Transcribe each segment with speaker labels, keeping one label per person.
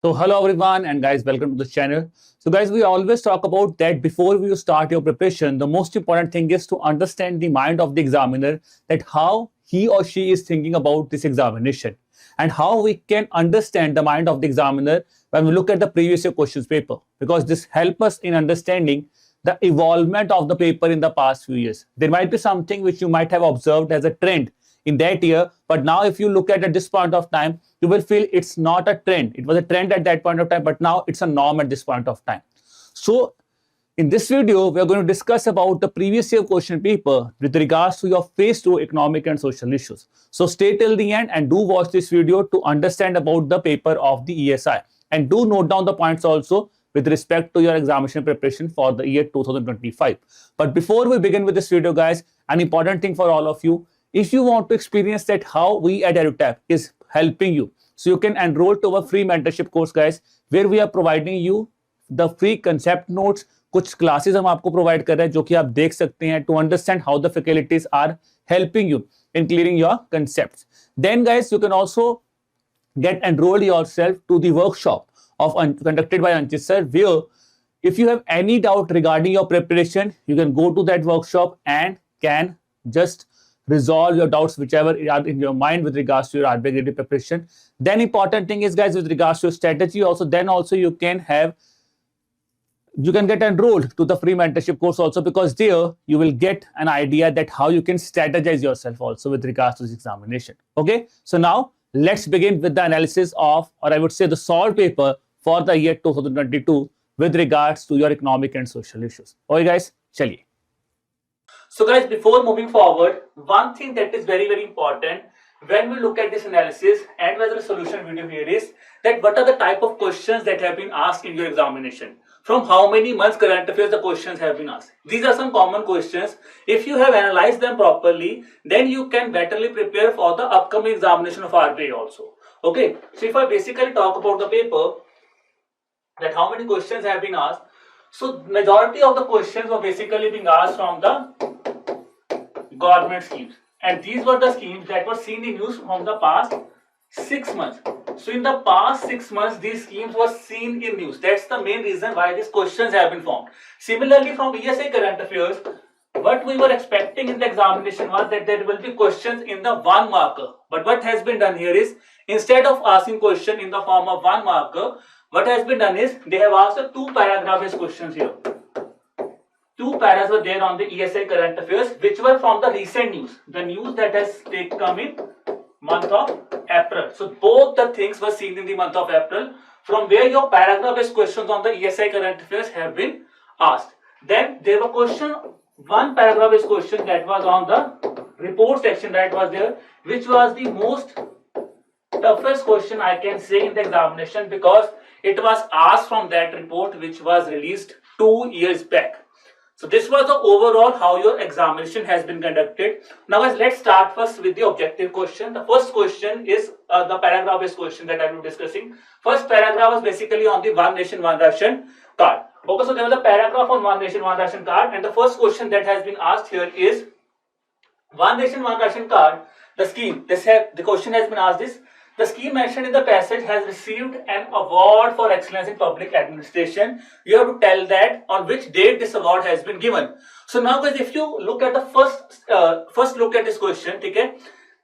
Speaker 1: So hello everyone and guys, welcome to the channel. So guys, we always talk about that before you start your preparation, the most important thing is to understand the mind of the examiner, that how he or she is thinking about this examination and how we can understand the mind of the examiner when we look at the previous year questions paper, because this helps us in understanding the evolvement of the paper in the past few years. There might be something which you might have observed as a trend in that year, but now if you look at this point of time, you will feel it's not a trend. It was a trend at that point of time, but now it's a norm at this point of time. So in this video, we are going to discuss about the previous year question paper with regards to your phase 2 economic and social issues. So stay till the end and do watch this video to understand about the paper of the ESI, and do note down the points also with respect to your examination preparation for the year 2025. But before we begin with this video, guys, an important thing for all of you: if you want to experience that how we at EduTap is helping you, so you can enroll to our free mentorship course, guys, where we are providing you the free concept notes. कुछ classes हम आपको provide कर रहे हैं जो कि आप देख सकते हैं to understand how the faculties are helping you in clearing your concepts. Then guys, you can also get enrolled yourself to the workshop conducted by Anchit sir, where if you have any doubt regarding your preparation, you can go to that workshop and can just resolve your doubts whichever are in your mind with regards to your RBI Grade B preparation. Then important thing is, guys, with regards to your strategy also, then also you can get enrolled to the free mentorship course also, because there you will get an idea that how you can strategize yourself also with regards to this examination. Okay, so now let's begin with the analysis of, or I would say, the solved paper for the year 2022 with regards to your economic and social issues. Okay guys, chaliye. So guys, before moving forward, one thing that is very, very important when we look at this analysis and whether a solution video here is that what are the type of questions that have been asked in your examination. From how many months current affairs the questions have been asked. These are some common questions. If you have analyzed them properly, then you can betterly prepare for the upcoming examination of RBI also. Okay, so if I basically talk about the paper, that how many questions have been asked. So majority of the questions were basically being asked from the government schemes, and these were the schemes that were seen in news from the past 6 months. So in the past 6 months, these schemes were seen in news. That's the main reason why these questions have been formed. Similarly, from ESI current affairs, what we were expecting in the examination was that there will be questions in the one marker. But what has been done here is, instead of asking question in the form of one marker, what has been done is they have asked the 2 paragraph based questions here. 2 paras were there on the ESI current affairs, which were from the recent news, the news that has come in month of April. So both the things were seen in the month of April, from where your paragraph based questions on the ESI current affairs have been asked. Then there were one paragraph based question that was on the report section that was there, which was the most toughest question I can say in the examination, because it was asked from that report which was released 2 years back. So this was the overall how your examination has been conducted. Now guys, let's start first with the objective question. The first question is the paragraph based question that I will be discussing. First paragraph was basically on the One Nation One Ration card. Okay, so there was a paragraph on One Nation One Ration card, and the first question that has been asked here is One Nation One Ration card, the scheme. The question has been asked is, the scheme mentioned in the passage has received an award for excellence in public administration. You have to tell that on which date this award has been given. So now guys, if you look at the first look at this question, okay,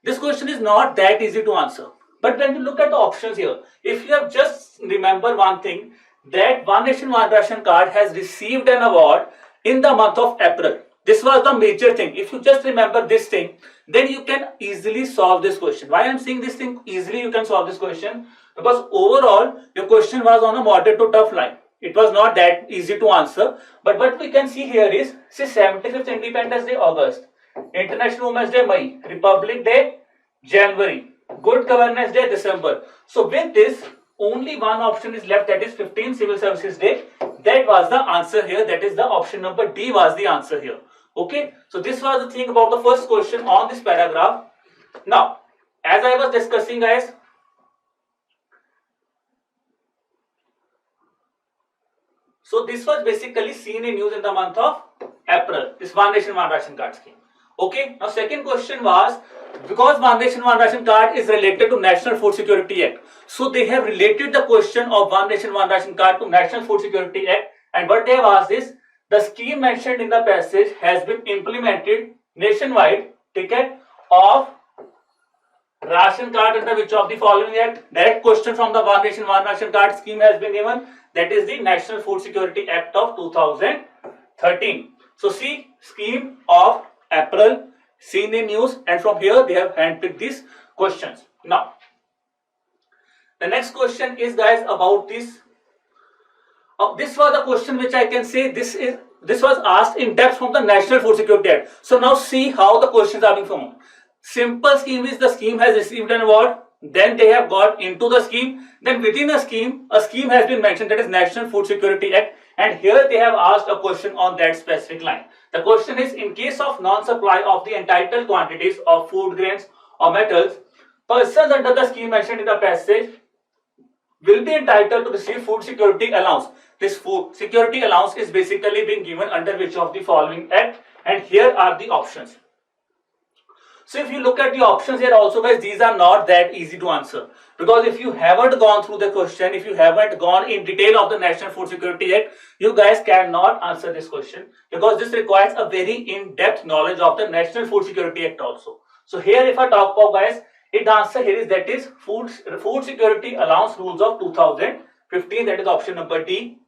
Speaker 1: this question is not that easy to answer. But when you look at the options here, if you have just remember one thing, that One Nation One Ration card has received an award in the month of April. This was the major thing. If you just remember this thing, then you can easily solve this question. Why I am saying this thing easily you can solve this question? Because overall your question was on a moderate to tough line. It was not that easy to answer. But what we can see here is, say 75th Independence Day August, International Women's Day May, Republic Day January, Good Governance Day December. So with this, only one option is left, that is 15th Civil Services Day. That was the answer here. That is the option number D was the answer here. Okay, so this was the thing about the first question on this paragraph. Now, as I was discussing, guys, so this was basically seen in news in the month of April, this One Nation One Ration card scheme. Okay, now second question was, because One Nation One Ration Card is related to National Food Security Act, so they have related the question of One Nation One Ration Card to National Food Security Act, and what they have asked is, the scheme mentioned in the passage has been implemented nationwide, ticket of ration card under which of the following act? Direct question from the One Nation One Ration Card scheme has been given, that is the National Food Security Act of 2013. So see, scheme of April, seen in news, and from here they have handpicked these questions. Now, the next question is, guys, about this. This was the question which I can say this was asked in depth from the National Food Security Act. So now see how the questions are being formed. Simple scheme is the scheme has received an award, then they have got into the scheme, then within a scheme has been mentioned, that is National Food Security Act, and here they have asked a question on that specific line. The question is, in case of non-supply of the entitled quantities of food grains or metals, persons under the scheme mentioned in the passage will be entitled to receive food security allowance. This food security allowance is basically being given under which of the following act, and here are the options. So if you look at the options here also, guys, these are not that easy to answer, because if you haven't gone through the question, if you haven't gone in detail of the National Food Security Act, you guys cannot answer this question, because this requires a very in-depth knowledge of the National Food Security Act also. So here if I talk about, guys, the answer here is, that is food security allowance rules of 2015, that is option number D.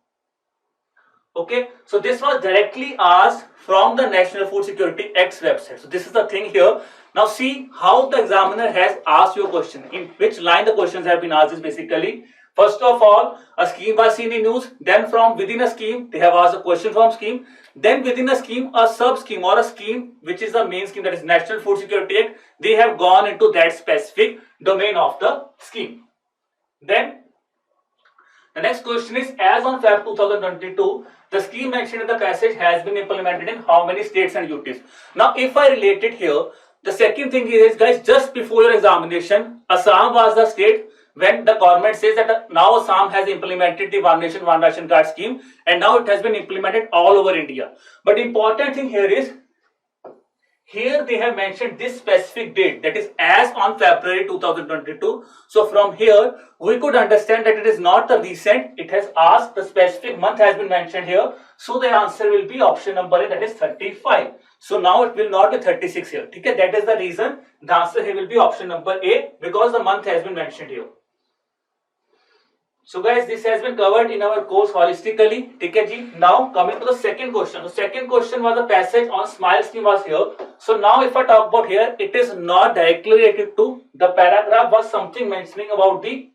Speaker 1: Okay, so this was directly asked from the National Food Security Act's website. So this is the thing here. Now see how the examiner has asked your question, in which line the questions have been asked is basically, first of all, a scheme was seen in news, then from within a scheme, they have asked a question from scheme, then within a scheme, a sub-scheme or a scheme which is the main scheme, that is National Food Security Act, they have gone into that specific domain of the scheme. Then the next question is, as on Feb 2022, the scheme mentioned in the passage has been implemented in how many states and UTs? Now, if I relate it here, the second thing is, guys, just before your examination, Assam was the state when the government says that now Assam has implemented the One Nation One Ration Card scheme, and now it has been implemented all over India. But important thing here is, here they have mentioned this specific date, that is as on February 2022. So from here we could understand that it is not the recent, it has asked the specific month has been mentioned here. So the answer will be option number A, that is 35. So now it will not be 36 here. Okay, that is the reason the answer here will be option number A, because the month has been mentioned here. So guys, this has been covered in our course holistically. Okay, ji. Now coming to the second question. The second question was the passage on SMILE scheme was here. So now if I talk about here, it is not directly related to the paragraph, was something mentioning about the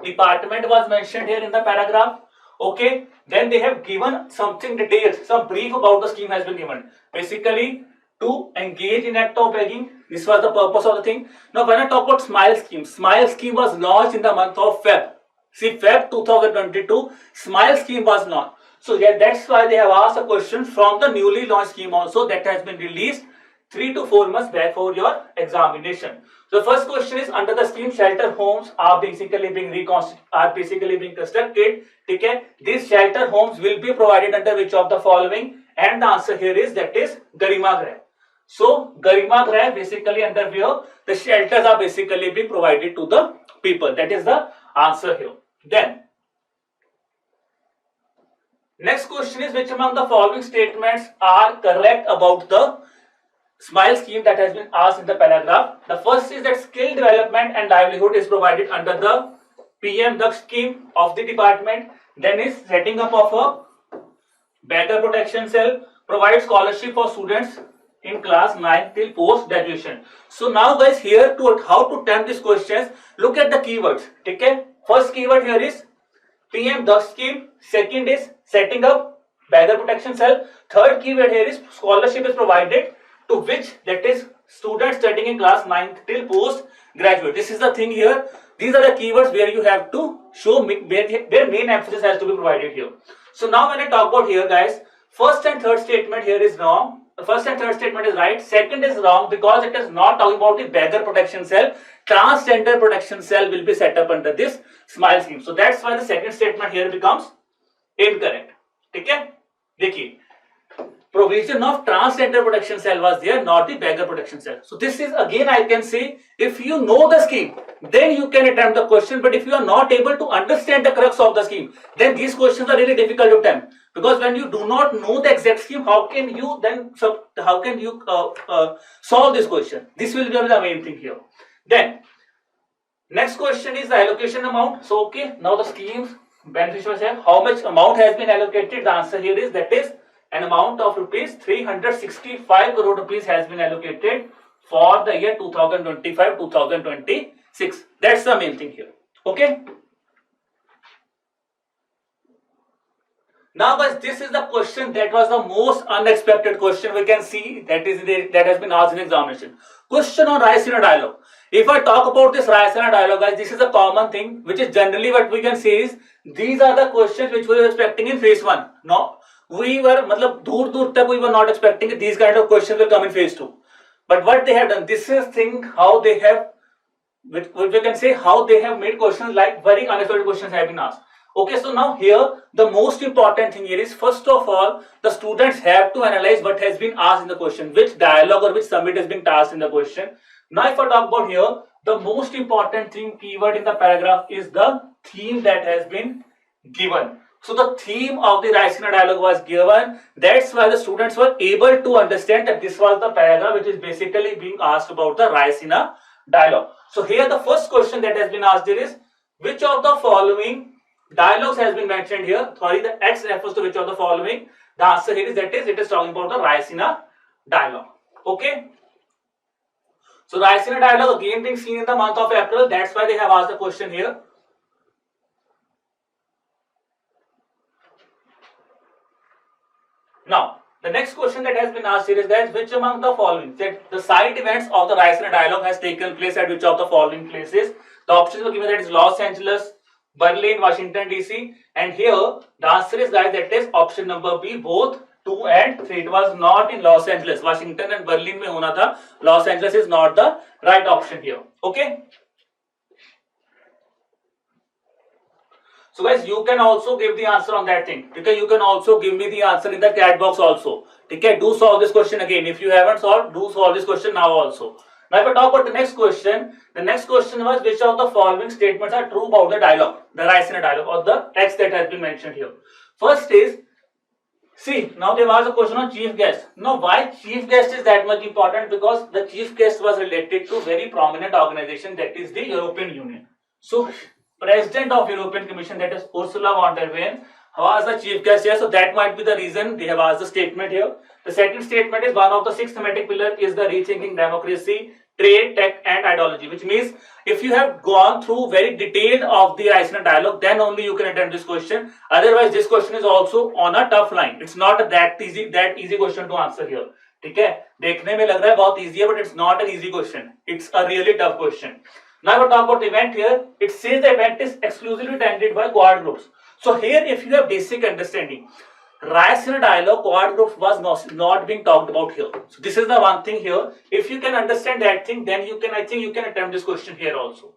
Speaker 1: department was mentioned here in the paragraph. Okay, then they have given something detailed, some brief about the scheme has been given. Basically, to engage in act of begging, this was the purpose of the thing. Now when I talk about SMILE scheme was launched in the month of Feb. See, Feb 2022, SMILE scheme was launched. So yeah, that's why they have asked a question from the newly launched scheme also, that has been released 3 to 4 months back for your examination. So the first question is, under the scheme, shelter homes are basically being constructed. Okay, these shelter homes will be provided under which of the following? And the answer here is, that is Garima Grah. So Garima Grah, basically under where the shelters are basically being provided to the people. That is the answer here. Then next question is, which among the following statements are correct about the SMILE scheme that has been asked in the paragraph? The first is that skill development and livelihood is provided under the PM Daksh scheme of the department. Then is setting up of a beggar protection cell, provide scholarship for students in class 9 till post graduation. So now guys, here to how to attempt these questions, look at the keywords. Okay, first keyword here is PM Daksh scheme, second is setting up beggar protection cell, third keyword here is scholarship is provided to which, that is students studying in class 9th till post graduate. This is the thing here. These are the keywords where you have to show where main emphasis has to be provided here. So now when I talk about here, guys, first and third statement here is wrong. The first and third statement is right. Second is wrong, because it is not talking about the beggar protection cell. Transgender protection cell will be set up under this SMILE scheme. So that's why the second statement here becomes incorrect. Okay, देखिए, provision of transgender protection cell was there, not the beggar protection cell. So this is again, I can say, if you know the scheme, then you can attempt the question. But if you are not able to understand the crux of the scheme, then these questions are really difficult to attempt. Because when you do not know the exact scheme, how can you solve this question? This will be the main thing here. Then next question is the allocation amount. So okay, now the schemes beneficiaries have how much amount has been allocated. The answer here is that is an amount of rupees 365 crore rupees has been allocated for the year 2025-2026. That's the main thing here. Okay. Now guys, this is the question that was the most unexpected question we can see that has been asked in examination. Question on Ration dialogue. If I talk about this Ration dialogue, guys, this is a common thing, which is generally what we can say is these are the questions which we were expecting in phase 1. No, we were we were not expecting these kind of questions will come in phase 2. But what they have done, this is thing how they have, which we can say how they have made questions like very unexpected questions have been asked. Okay, so now here the most important thing here is, first of all, the students have to analyze what has been asked in the question, which dialogue or which summit has been asked in the question. Now if I talk about here, the most important thing keyword in the paragraph is the theme that has been given. So the theme of the Ration dialogue was given. That's why the students were able to understand that this was the paragraph which is basically being asked about the Ration dialogue. So here the first question that has been asked there is, which of the following dialogues has been mentioned here? Sorry, the X refers to which of the following. The answer here is that is it is talking about the Ration dialogue. Okay. So Ration dialogue again being seen in the month of April. That's why they have asked the question here. Now, the next question that has been asked here is that which among the following, that the side events of the Ration dialogue has taken place at which of the following places? The options were given, that is Los Angeles, Berlin, Washington DC, and here the answer is, guys, that is option number B, both 2 and 3. It was not in Los Angeles. Washington and Berlin mein hona tha. Los Angeles is not the right option here. Okay. So guys, you can also give the answer on that thing. Okay, you can also give me the answer in the chat box also. Okay, do solve this question again. If you haven't solved, do solve this question now also. Now if I talk about the next question was which of the following statements are true about the dialogue, the Ration dialogue, or the text that has been mentioned here. First is, see, now there was a question on chief guest. Now why chief guest is that much important? Because the chief guest was related to very prominent organization, that is the European Union. So President of European Commission, that is Ursula von der Leyen, was the chief guest here. So that might be the reason they have asked the statement here. The second statement is one of the 6 thematic pillars is the rethinking democracy, trade, tech and ideology, which means if you have gone through very detailed of the Ration dialogue, then only you can attempt this question. Otherwise, this question is also on a tough line. It's not that easy question to answer here. Okay, देखने में लग रहा है बहुत easy है, but it's not an easy question. It's a really tough question. Now we talk about the event here. It says the event is exclusively attended by quad groups. So here, if you have basic understanding, Ration dialogue quad group was not being talked about here. So this is the one thing here. If you can understand that thing, then you can, I think you can attempt this question here also.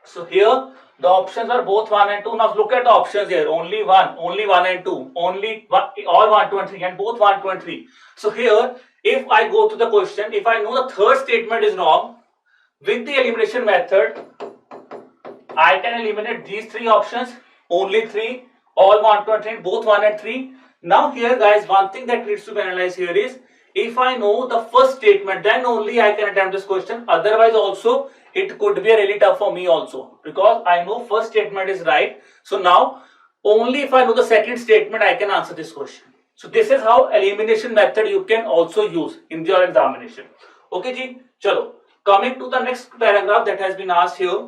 Speaker 1: So here the options are both 1 and 2. Now look at the options here. Only one and 2. Only one, all 1, 2 and 3, and both 1, 2 and 3. So here, if I go to the question, if I know the third statement is wrong, with the elimination method, I can eliminate these 3 options. Only 3, all 1, 2 and 3, both 1 and 3. Now here guys, one thing that needs to be analyzed here is, if I know the first statement, then only I can attempt this question. Otherwise also, it could be really tough for me also, because I know first statement is right. So now, only if I know the second statement, I can answer this question. So this is how elimination method you can also use in your examination. Okay ji, chalo. Coming to the next paragraph that has been asked here,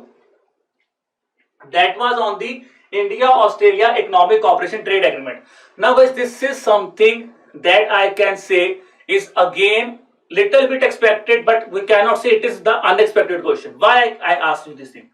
Speaker 1: that was on the India-Australia Economic Cooperation Trade Agreement. Now guys, this is something that I can say is again little bit expected, but we cannot say it is the unexpected question. Why I asked you this thing?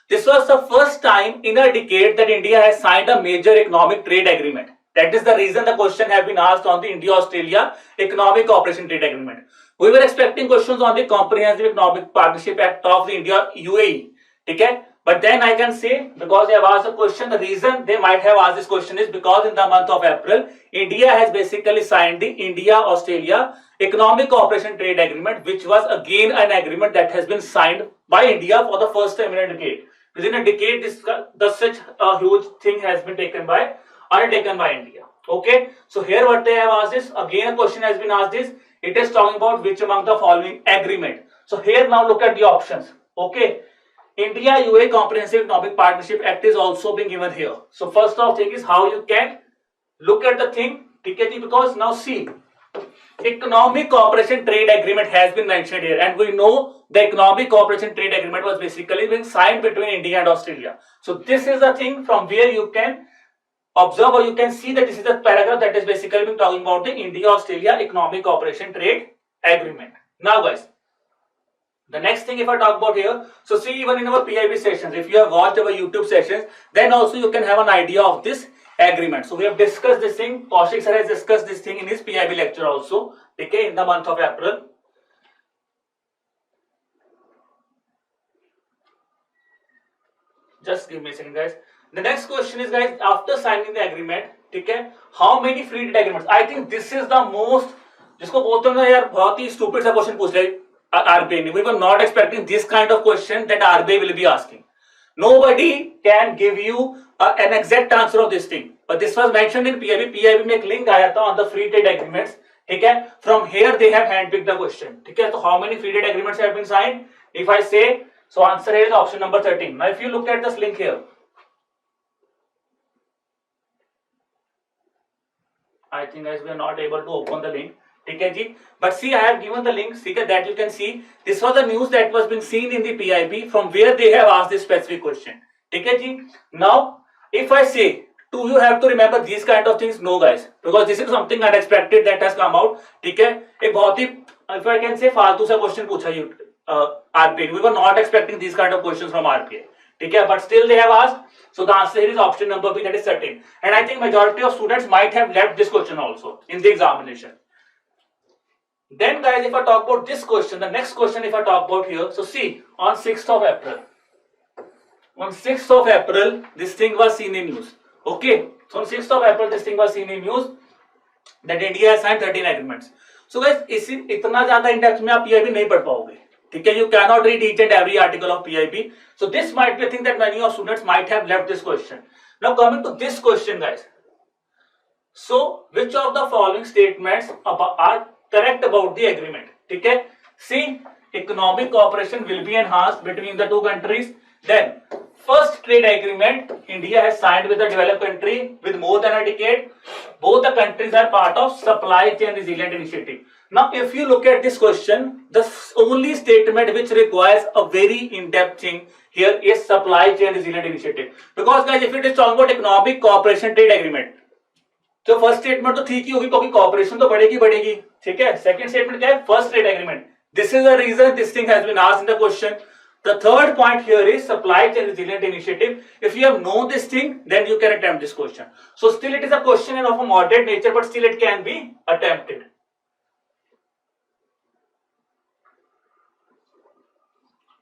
Speaker 1: This was the first time in a decade that India has signed a major economic trade agreement. That is the reason the question have been asked on the India-Australia Economic Cooperation Trade Agreement. We were expecting questions on the Comprehensive Economic Partnership Act of the India UAE. Okay? But then I can say, because they have asked the question, the reason they might have asked this question is because in the month of April, India has basically signed the India-Australia Economic Cooperation Trade Agreement, which was again an agreement that has been signed by India for the first time in a decade. Within a decade, such a huge thing has been undertaken by India. Okay, so here what they have asked is, again a question has been asked is, it is talking about which among the following agreement. So here now look at the options. Okay, India UAE Comprehensive Economic Partnership Act is also being given here. So first of thing is how you can look at the thing, because now see, Economic Cooperation Trade Agreement has been mentioned here, and we know the Economic Cooperation Trade Agreement was basically being signed between India and Australia. So this is the thing from where you can observe, or you can see that this is the paragraph that is basically been talking about the India-Australia Economic Cooperation Trade Agreement. Now guys, the next thing if I talk about here, so see, even in our PIB sessions, if you have watched our YouTube sessions, then also you can have an idea of this agreement. So we have discussed this thing, Kaushik sir has discussed this thing in his PIB lecture also, okay, in the month of April. Just give me a second guys. The next question is guys, after signing the agreement, okay, how many free trade agreements? I think this is the most, जिसको बोलते हैं ना यार बहुत ही stupid सा question पूछ रहे RBI. We were not expecting this kind of question that RBI will be asking. Nobody can give you an exact answer of this thing. But this was mentioned in PIB. PIB में एक link आया था on the free trade agreements. ठीक है? From here they have handpicked the question. ठीक है? So how many free trade agreements have been signed? If I say, so answer here is option number 13. Now if you look at this link here, I think guys we are not able to open the link. But see, I have given the link that you can see. This was the news that was being seen in the PIB from where they have asked this specific question. Now, if I say, do you have to remember these kind of things? No, guys, because this is something unexpected that has come out. If I can say, फालतू सा question पूछा you RBI. We were not expecting these kind of questions from RBI. But still they have asked. So the answer here is option number B, that is certain. And I think majority of students might have left this question also in the examination. Then guys, if I talk about this question, the next question if I talk about here, so see, on 6th of April, this thing was seen in news. Okay, so on 6th of April, this thing was seen in news that India has signed 13 agreements. So guys, इतना ज़्यादा in depth में आप PIB नहीं पढ़ पाओगे. ठीक है, you cannot read each and every article of PIB. So this might be a thing that many of students might have left this question. Now coming to this question, guys. So which of the following statements are correct about the agreement? Okay, see, economic cooperation will be enhanced between the two countries. Then first trade agreement India has signed with a developed country with more than a decade. Both the countries are part of supply chain resilient initiative. Now if you look at this question, the only statement which requires a very in-depth thing here is supply chain resilient initiative, because guys if it is talking about economic cooperation trade agreement, तो first statement तो ठीक ही होगी क्योंकि corporation तो बढ़ेगी. ठीक है, second statement क्या है? First trade agreement. This is the reason this thing has been asked in the question. The third point here is supply chain resilient initiative. If you have known this thing then you can attempt this question. So still it is a question of a moderate nature, but still it can be attempted.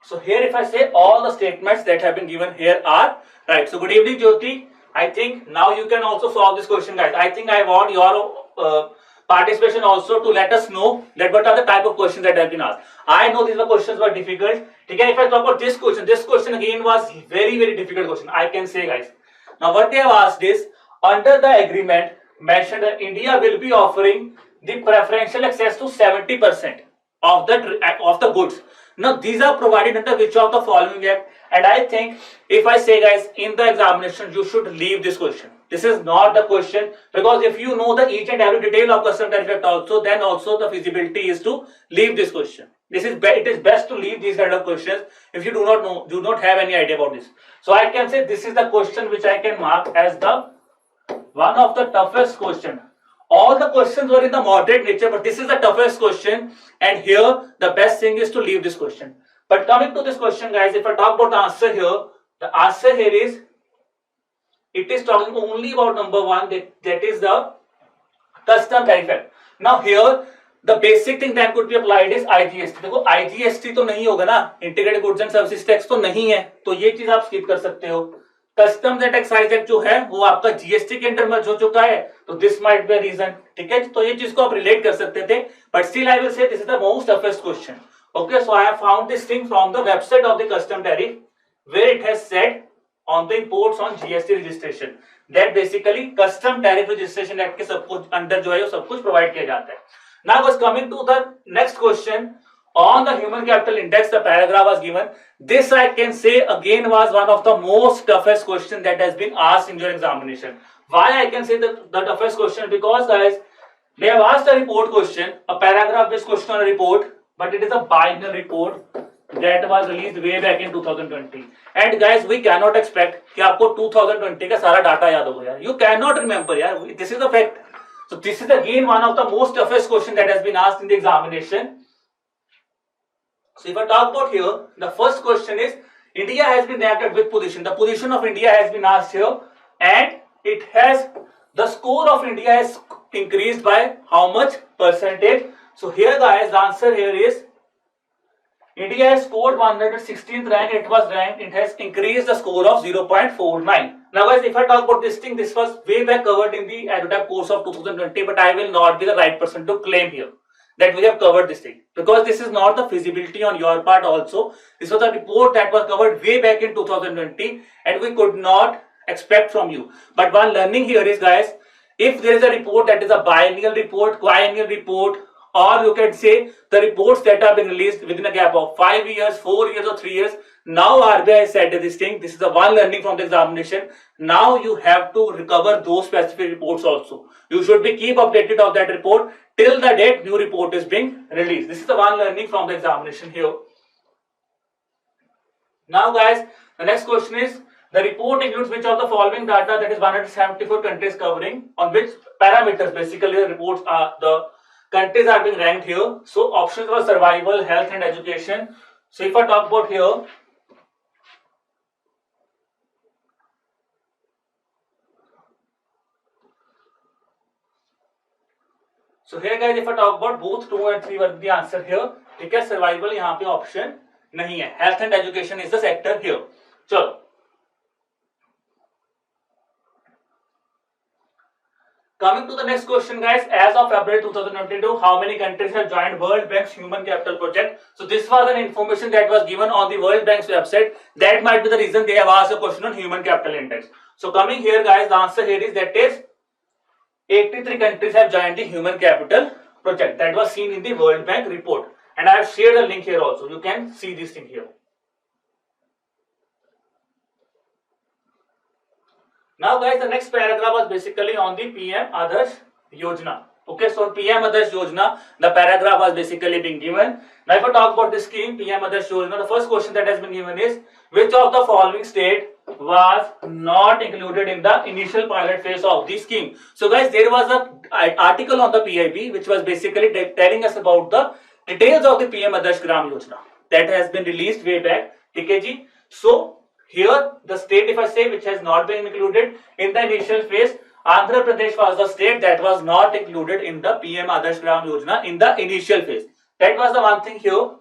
Speaker 1: So here if I say all the statements that have been given here are right. So good evening Jyoti. I think now you can also solve this question, guys. I think I want your participation also to let us know that what are the type of questions that have been asked. I know these questions were difficult. Okay, if I talk about this question again was very difficult question, I can say, guys. Now what they have asked is, under the agreement mentioned that India will be offering the preferential access to 70% of the goods. Now these are provided under which of the following act? And I think if I say, guys, in the examination you should leave this question. This is not the question, because if you know the each and every detail of custom tariff act also, then also the feasibility is to leave this question. It is best to leave these kind of questions if you do not have any idea about this. So I can say this is the question which I can mark as the one of the toughest question. All the questions were in the moderate nature, but this is the toughest question, and here the best thing is to leave this question. But coming to this question, guys, if I talk about the answer here, the answer here is, it is talking only about number one, that is the custom tariff act. Now here the basic thing that could be applied is IGST. देखो IGST तो नहीं होगा ना, integrated goods and services tax तो नहीं है, तो ये चीज आप स्किप कर सकते हो. कस्टम्स एंड एक्साइज एक्ट जो है वो आपका जीएसटी के अंडर मर्ज हो चुका है, तो this might be a reason. ठीक है, तो ये चीज को आप रिलेट कर सकते थे, but still I will say this is the most toughest question. Okay, so I have found this thing from the website of the custom tariff where it has said on the imports on GST registration that basically custom tariff registration act के सब कुछ under जो है वो सब कुछ provide किया जाता है. Now was coming to the next question on the human capital index, the paragraph was given. This I can say again was one of the most toughest question that has been asked in your examination. Why I can say the toughest question? Because guys, they have asked a report question, a paragraph based question on a report, but it is a biennial report that was released way back in 2020. And guys, we cannot expect कि आपको 2020 का सारा data याद होगा यार. You cannot remember यार. This is the fact. So this is again one of the most toughest question that has been asked in the examination. So if I talk about here, the first question is India has been ranked at which position? The position of India has been asked here, and it has the score of India has increased by how much percentage? So here guys, the answer here is India has scored 116th rank. It has increased the score of 0.49. Now guys, if I talk about this thing, this was way back covered in the ADOTAP course of 2020, but I will not be the right person to claim here that we have covered this thing, because this is not the feasibility on your part also. This was a report that was covered way back in 2020 and we could not expect from you. But one learning here is guys, if there is a report that is a biennial report, quinennial report, or you can say the reports that have been released within a gap of 5 years, 4 years or 3 years, now RBI said this thing, this is the one learning from the examination. Now you have to recover those specific reports also. You should be keep updated of that report till the date new report is being released. This is the one learning from the examination here. Now guys, the next question is, the report includes which of the following data, that is 174 countries covering, on which parameters basically the reports are, the countries are being ranked here. So options were survival, health and education. So if I talk about here, so here guys, if I talk about both 2 and 3 were the answer here. ठीक है, survival यहाँ पे option नहीं है, health and education is the sector here. चलो, coming to the next question guys, as of February 2022, how many countries have joined World Bank's Human Capital Project? So this was an information that was given on the World Bank's website. That might be the reason they have asked a question on Human Capital Index. So coming here guys, the answer here is that is 83 countries have joined the Human Capital Project. That was seen in the World Bank report. And I have shared a link here also. You can see this thing here. Now guys, the next paragraph was basically on the PM Adarsh Yojana. Okay, so PM Adarsh Yojana, the paragraph was basically being given. Now if I talk about this scheme, PM Adarsh Yojana, the first question that has been given is, which of the following state was not included in the initial pilot phase of the scheme? So guys, there was an article on the PIB which was basically telling us about the details of the PM Adarsh Gram Yojana that has been released way back. Okay, ji? So here the state, if I say, which has not been included in the initial phase, Andhra Pradesh was the state that was not included in the PM Adarsh Gram Yojana in the initial phase. That was the one thing here.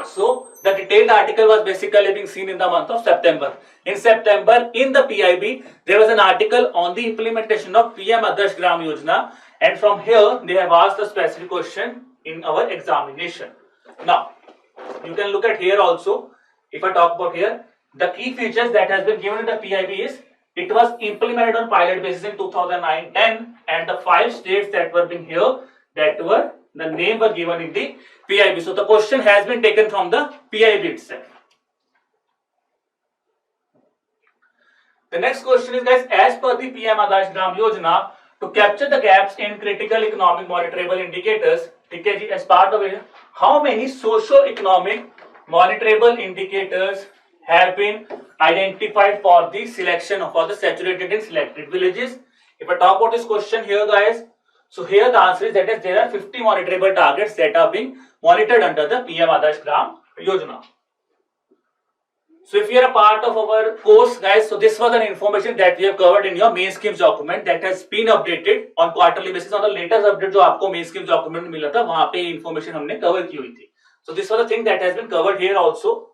Speaker 1: So the detailed article was basically being seen in the month of September. In September, in the PIB, there was an article on the implementation of PM Adarsh Gram Yojana, and from here they have asked a specific question in our examination. Now you can look at here also. If I talk about here, the key features that has been given in the PIB is, it was implemented on pilot basis in 2009-10, and the 5 states that were being here, that were the name were given in the PIB. So the question has been taken from the PIB itself. The next question is guys, as per the PM Adarsh Gram Yojana, to capture the gaps in critical economic monitorable indicators, as part of it, how many socio-economic monitorable indicators have been identified for the selection for the saturated and selected villages? If I talk about this question here guys, so here the answer is that is there are 50 monitorable targets that are being monitored under the PM Adarsh Gram Yojana. So if you are a part of our course, guys, so this was an information that we have covered in your main schemes document that has been updated on quarterly basis. On the latest update जो आपको main schemes document में मिला था, वहाँ पे information हमने cover की हुई थी. So this was the thing that has been covered here also.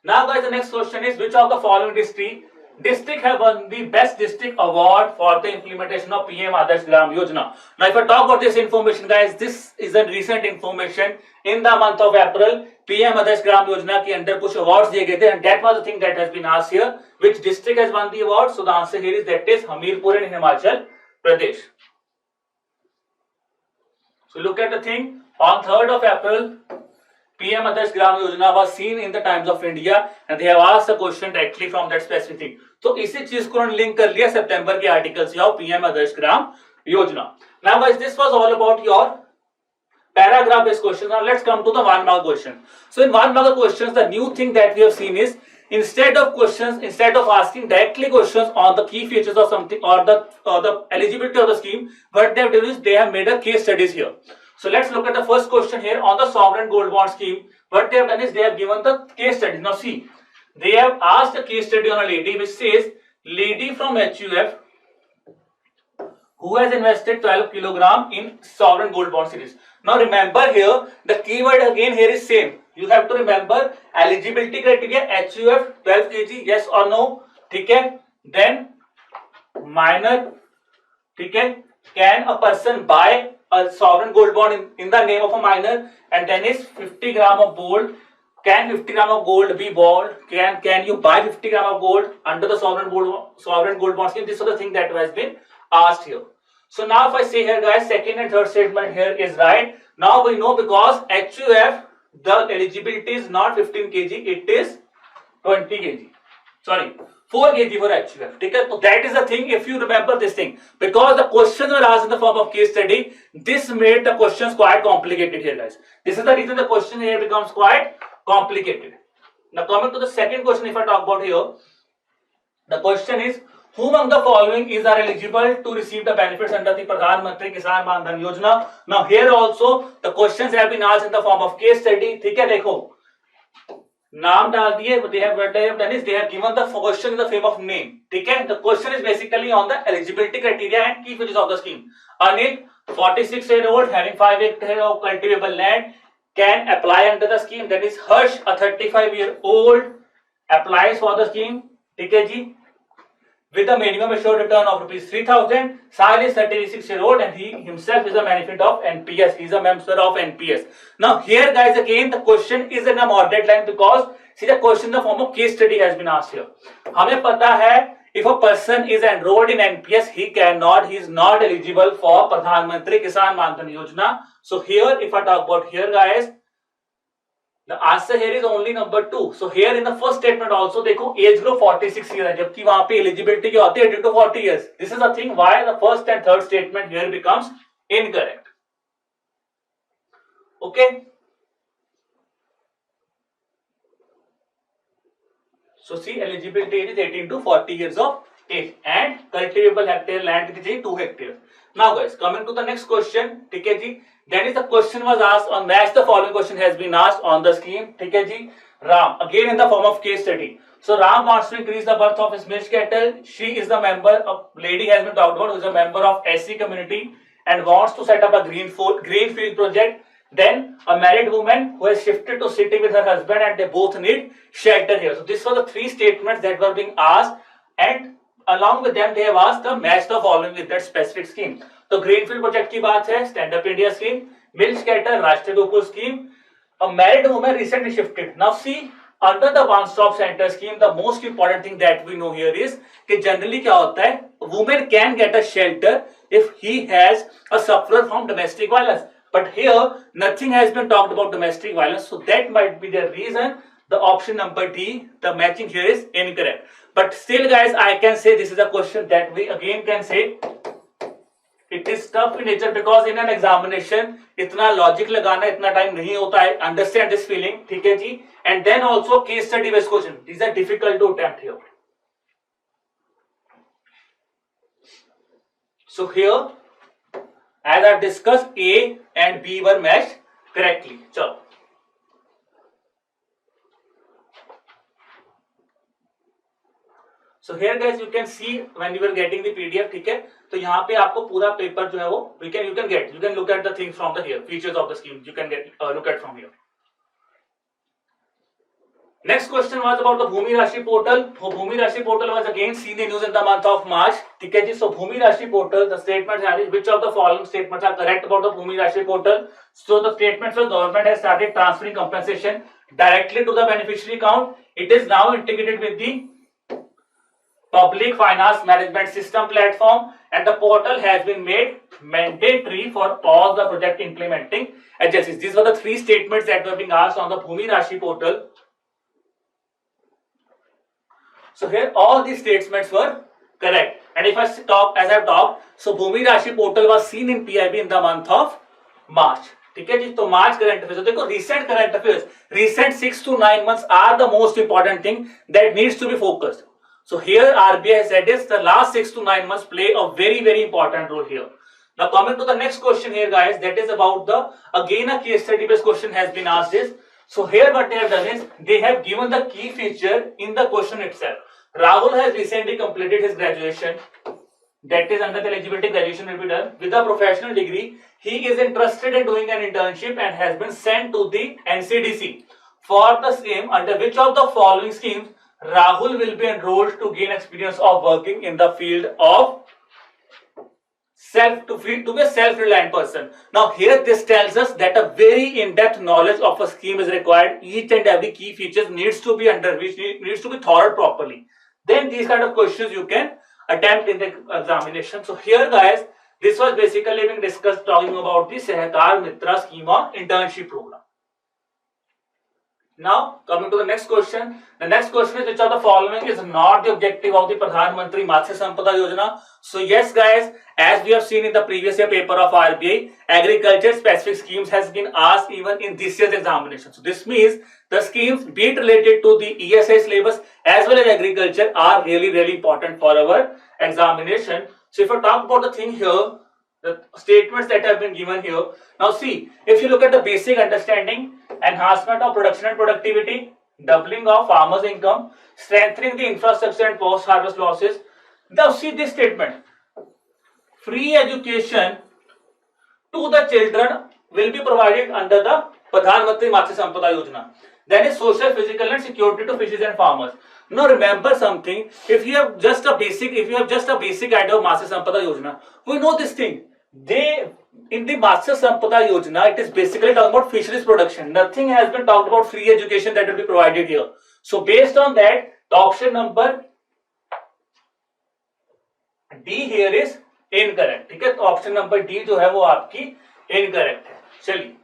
Speaker 1: Now, guys, the next question is which of the following district have won the best district award for the implementation of PM Adarsh Gram Yojana. Now, if I talk about this information, guys, this is a recent information. In the month of April, PM Adarsh Gram Yojana के अंदर कुछ awards दिए गए थे, and that was the thing that has been asked here. Which district has won the award? So the answer here is that is Hamirpur in Himachal Pradesh. So look at the thing. On 3rd of April, PM Adarsh Gram Yojana was seen in the Times of India, and they have asked a question directly from that specific thing. तो इसी चीज को उन्होंने link कर लिया सितंबर के article से of PM Adarsh Gram Yojana. Now, guys, this was all about your paragraph based questions. Now let's come to the 1 mark question. So in 1 mark questions, the new thing that we have seen is instead of asking directly questions on the key features of something or the eligibility of the scheme, what they have done is they have made a case studies here. So let's look at the first question here on the sovereign gold bond scheme. What they have done is they have given the case study. Now see, they have asked a case study on a lady which says lady from HUF who has invested 12 kilogram in sovereign gold bond series. Now remember here, the keyword again here is same. You have to remember eligibility criteria HUF 12 kg, yes or no. ठीक है? Then minor. ठीक है? Can a person buy a sovereign gold bond in the name of a minor? And then is 50 gram of gold. Can 50 gram of gold be bought? Can you buy 50 gram of gold under the sovereign gold bond scheme? This is the thing that has been asked here. So now if I say here, guys, second and third statement here is right. Now we know because HUF, the eligibility is not 15 kg, it is 20 kg. Sorry, 4 kg for HUF. Okay? So that is the thing, if you remember this thing. Because the questions were asked in the form of case study, this made the questions quite complicated here, guys. This is the reason the question here becomes quite complicated. Now coming to the second question, if I talk about here, the question is, who among the following is eligible to receive the benefits under the Pradhan Mantri Kisan Maandhan Yojana? Now here also the questions have been asked in the form of case study. ठीक है, देखो नाम डाल दिए. They have done is they have given the question in the form of name. ठीक है, the question is basically on the eligibility criteria and key features of the scheme. Anil, 46-year-old, having 5 hectares of cultivable land, can apply under the scheme. That is Harsh, a 35-year-old, applies for the scheme. ठीक है जी, with a minimum assured return of rupees 3,000. Sahil is 36-year-old and he himself is a benefit of NPS. He is a member of NPS. Now here, guys, again the question is in a moderate line because see the question in the form of case study has been asked here. हमें पता है if a person is enrolled in NPS, he is not eligible for Pradhan Mantri Kisan Maandhan Yojana. So here, if I talk about here, guys, the answer here is only number 2. So here in the first statement also देखो age group 46 years है, जबकि वहां पे eligibility क्या होती है 18 to 40 years. This is the thing why the first and third statement here becomes incorrect. Okay. So see, eligibility age is 18 to 40 years of age and cultivable hectare land is 2 hectares. Now guys, coming to the next question, ठीक है जी. That is the question was asked on match the following question has been asked on the scheme. ठीक है जी. Ram, again in the form of case study. So Ram wants to increase the birth of his milk cattle. She is the member of lady has been talked about who is a member of SC community and wants to set up a greenfield project. Then a married woman who has shifted to city with her husband and they both need shelter here. So this were the 3 statements that were being asked and along with them they have asked the match the following with that specific scheme. तो greenfield project की बात है, stand up India scheme, milk cater Rashtriya Gokul scheme, a married woman recently shifted. Now see under the one stop centre scheme the most important thing that we know here is कि generally क्या होता है, women can get a shelter if he has a sufferer from domestic violence. But here nothing has been talked about domestic violence, so that might be the reason the option number D, the matching here is incorrect. But still, guys, I can say this is a question that we again can say it is tough in nature because in an examination इतना logic लगाना इतना time नहीं होता है. Understand this feeling, ठीक है जी. And then also case study based question. These are difficult to attempt here. So here, as I've discussed, A and B were matched correctly. चलो. So here guys you can see when you are getting the PDF, ठीक है, तो यहाँ पे आपको पूरा paper जो है वो you can look at the things from the here, features of the scheme you can get look at from here. Next question was about the Bhu-MI RASHI portal. Bhu-MI RASHI portal was again seen in news in the month of March. ठीक है जी. So Bhu-MI RASHI portal, the statements are which of the following statements are correct about the Bhu-MI RASHI portal? So the statements of government has started transferring compensation directly to the beneficiary account. It is now integrated with the public finance management system platform, and the portal has been made mandatory for all the project implementing agencies. These were the three statements that were being asked on the Bhu-MI RASHI portal. So here all these statements were correct. And if I talk, as I have talked, so Bhu-MI RASHI portal was seen in PIB in the month of March. ठीक है जी. तो March current affairs, देखो recent current affairs, recent 6 to 9 months are the most important thing that needs to be focused. So here RBI said is the last 6 to 9 months play a very important role here. Now coming to the next question here guys, that is about the again a case study based question has been asked is. So here what they have done is they have given the key feature in the question itself. Rahul has recently completed his graduation, that is under the eligibility graduation will be done with a professional degree. He is interested in doing an internship and has been sent to the NCDC for the same. Under which of the following schemes Rahul will be enrolled to gain experience of working in the field of to be a self-reliant person. Now here this tells us that a very in-depth knowledge of a scheme is required. Each and every key features needs to be needs to be thought properly. Then these kind of questions you can attempt in the examination. So here guys, this was basically being discussed talking about the Sahakar Mitra scheme or internship program. Now coming to the next question. The next question is which of the following is not the objective of the Pradhan Mantri Matsya Sampada Yojana? So yes guys, as we have seen in the previous year paper of RBI, agriculture specific schemes has been asked even in this year's examination. So this means the schemes be it related to the ESI syllabus as well as agriculture are really important for our examination. So if I talk about the thing here, the statements that have been given here. Now see, if you look at the basic understanding, enhancement of production and productivity, doubling of farmers' income, strengthening the infrastructure and post-harvest losses. Now see this statement, free education to the children will be provided under the Pradhan Mantri Matsya Sampada Yojana. That is social, physical and security to fishes and farmers. Now remember something, if you have just a basic idea of Matsya Sampada Yojana, we know this thing. In the Matsya Sampada Yojana, it is basically talking about fisheries production. Nothing has been talked about free education that will be provided here. So based on that, the option number D here is incorrect. ठीक है, तो option number D जो है वो आपकी incorrect है. चलिए.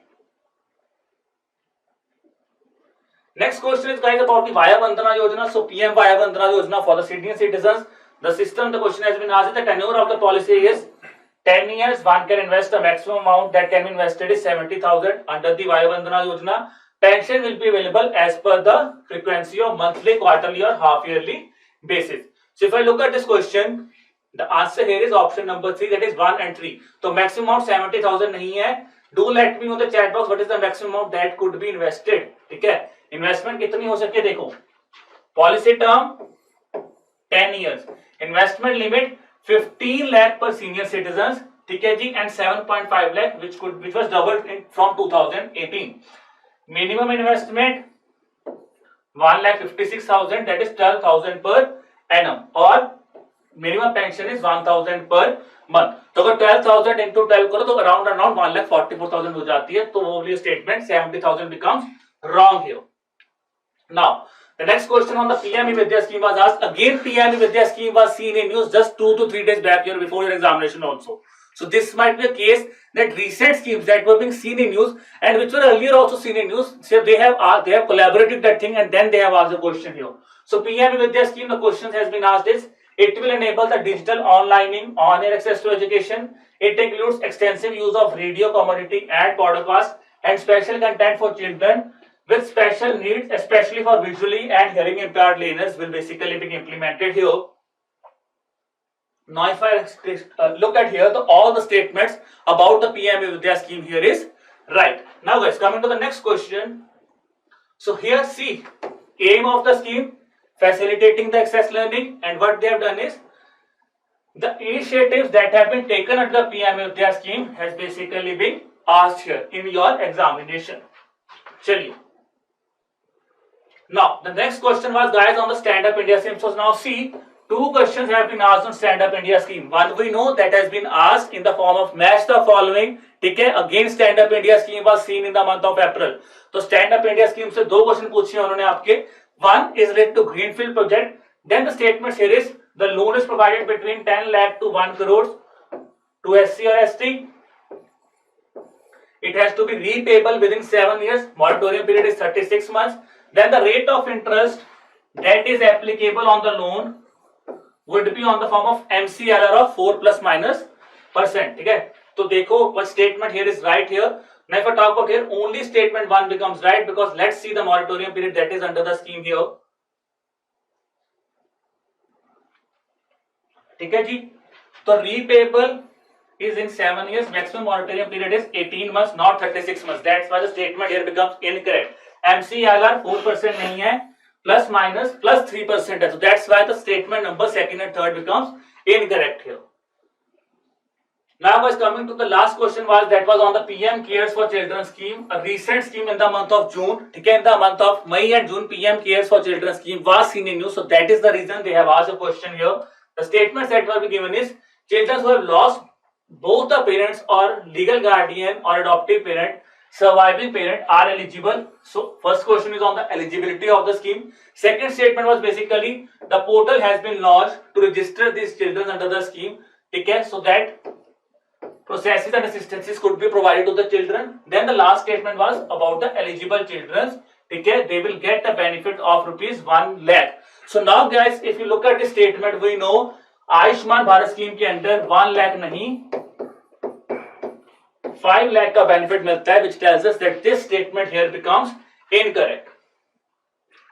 Speaker 1: Next question is guys about the Vaya Vandana Yojana. So PM Vaya Vandana Yojana for the senior citizens. The system, the question has been asked, the tenure of the policy is 10 years. One can invest the maximum amount that can be invested is 70,000 under the Vaya Vandana Yojana. Pension will be available as per the frequency of monthly, quarterly or half yearly basis. So if I look at this question, the answer here is option number 3, that is 1 and 3. So maximum amount 70,000 नहीं है. Do let me know the chat box what is the maximum amount that could be invested. ठीक है, investment कितनी हो सकती है देखो. Policy term 10 years, investment limit 15 lakh per senior citizens, ठीक है जी, and 7.5 lakh which was doubled from 2018. Minimum investment 1,56,000, that is 12,000 per annum, or minimum pension is 1,000 per month. तो अगर 12,000 into 12 करो तो around 1,44,000 हो जाती है. तो वो वाली statement 70,000 becomes wrong here. Now the next question on the PM Vidya scheme was asked. Again PM Vidya scheme was seen in news just 2 to 3 days back here before your examination also. So this might be a case that recent schemes that were being seen in news and which were earlier also seen in news, so they have collaborated that thing and then they have asked the question here. So PM Vidya scheme, the question has been asked is, it will enable the digital onlining, on-air access to education. It includes extensive use of radio, commodity and podcast and special content for children with special needs, especially for visually and hearing impaired learners, will basically be implemented here. Now if I look at here, all the statements about the PM Vidya scheme here is right. Now guys, coming to the next question. So here see, aim of the scheme, facilitating the access learning, and what they have done is the initiatives that have been taken under the PM scheme has basically been asked here in your examination. Chaliye. Now, the next question was, guys, on the Stand Up India scheme. So now see, two questions have been asked on Stand Up India scheme. One we know that has been asked in the form of match the following. Okay, again Stand Up India scheme was seen in the month of April. So Stand Up India scheme से दो question पूछे उन्होंने आपके. One is related to greenfield project. Then the statement here is the loan is provided between 10 lakh to 1 crore to SC or ST. It has to be repayable within 7 years. Moratorium period is 36 months. Then the rate of interest that is applicable on the loan would be on the form of MCLR of 4 plus minus %. ठीक है? तो देखो what statement here is right here. Now if I talk about here, only statement 1 becomes right because let's see the moratorium period that is under the scheme here. ठीक है जी? तो repayable is in 7 years. Maximum moratorium period is 18 months, not 36 months. That's why the statement here becomes incorrect. MCLR 4% नहीं है, plus minus plus 3% है. So that's why the statement number 2nd and 3rd becomes incorrect here. Now guys, coming to the last question that was on the PM Cares for Children scheme, a recent scheme in the month of June. Okay, in the month of May and June, PM Cares for Children scheme was seen in news. So that is the reason they have asked a question here. The statements that were given is children who have lost both the parents or legal guardian or adoptive parent, surviving parent are eligible. So first question is on the eligibility of the scheme. Second statement was basically the portal has been launched to register these children under the scheme. Okay, so that processes and assistances could be provided to the children. Then the last statement was about the eligible children. Okay, they will get the benefit of rupees 1 lakh. So now guys, if you look at this statement, we know Ayushman Bharat scheme के अंदर 1 लाख नहीं 5 लाख का benefit मिलता है, which tells us that this statement here becomes incorrect,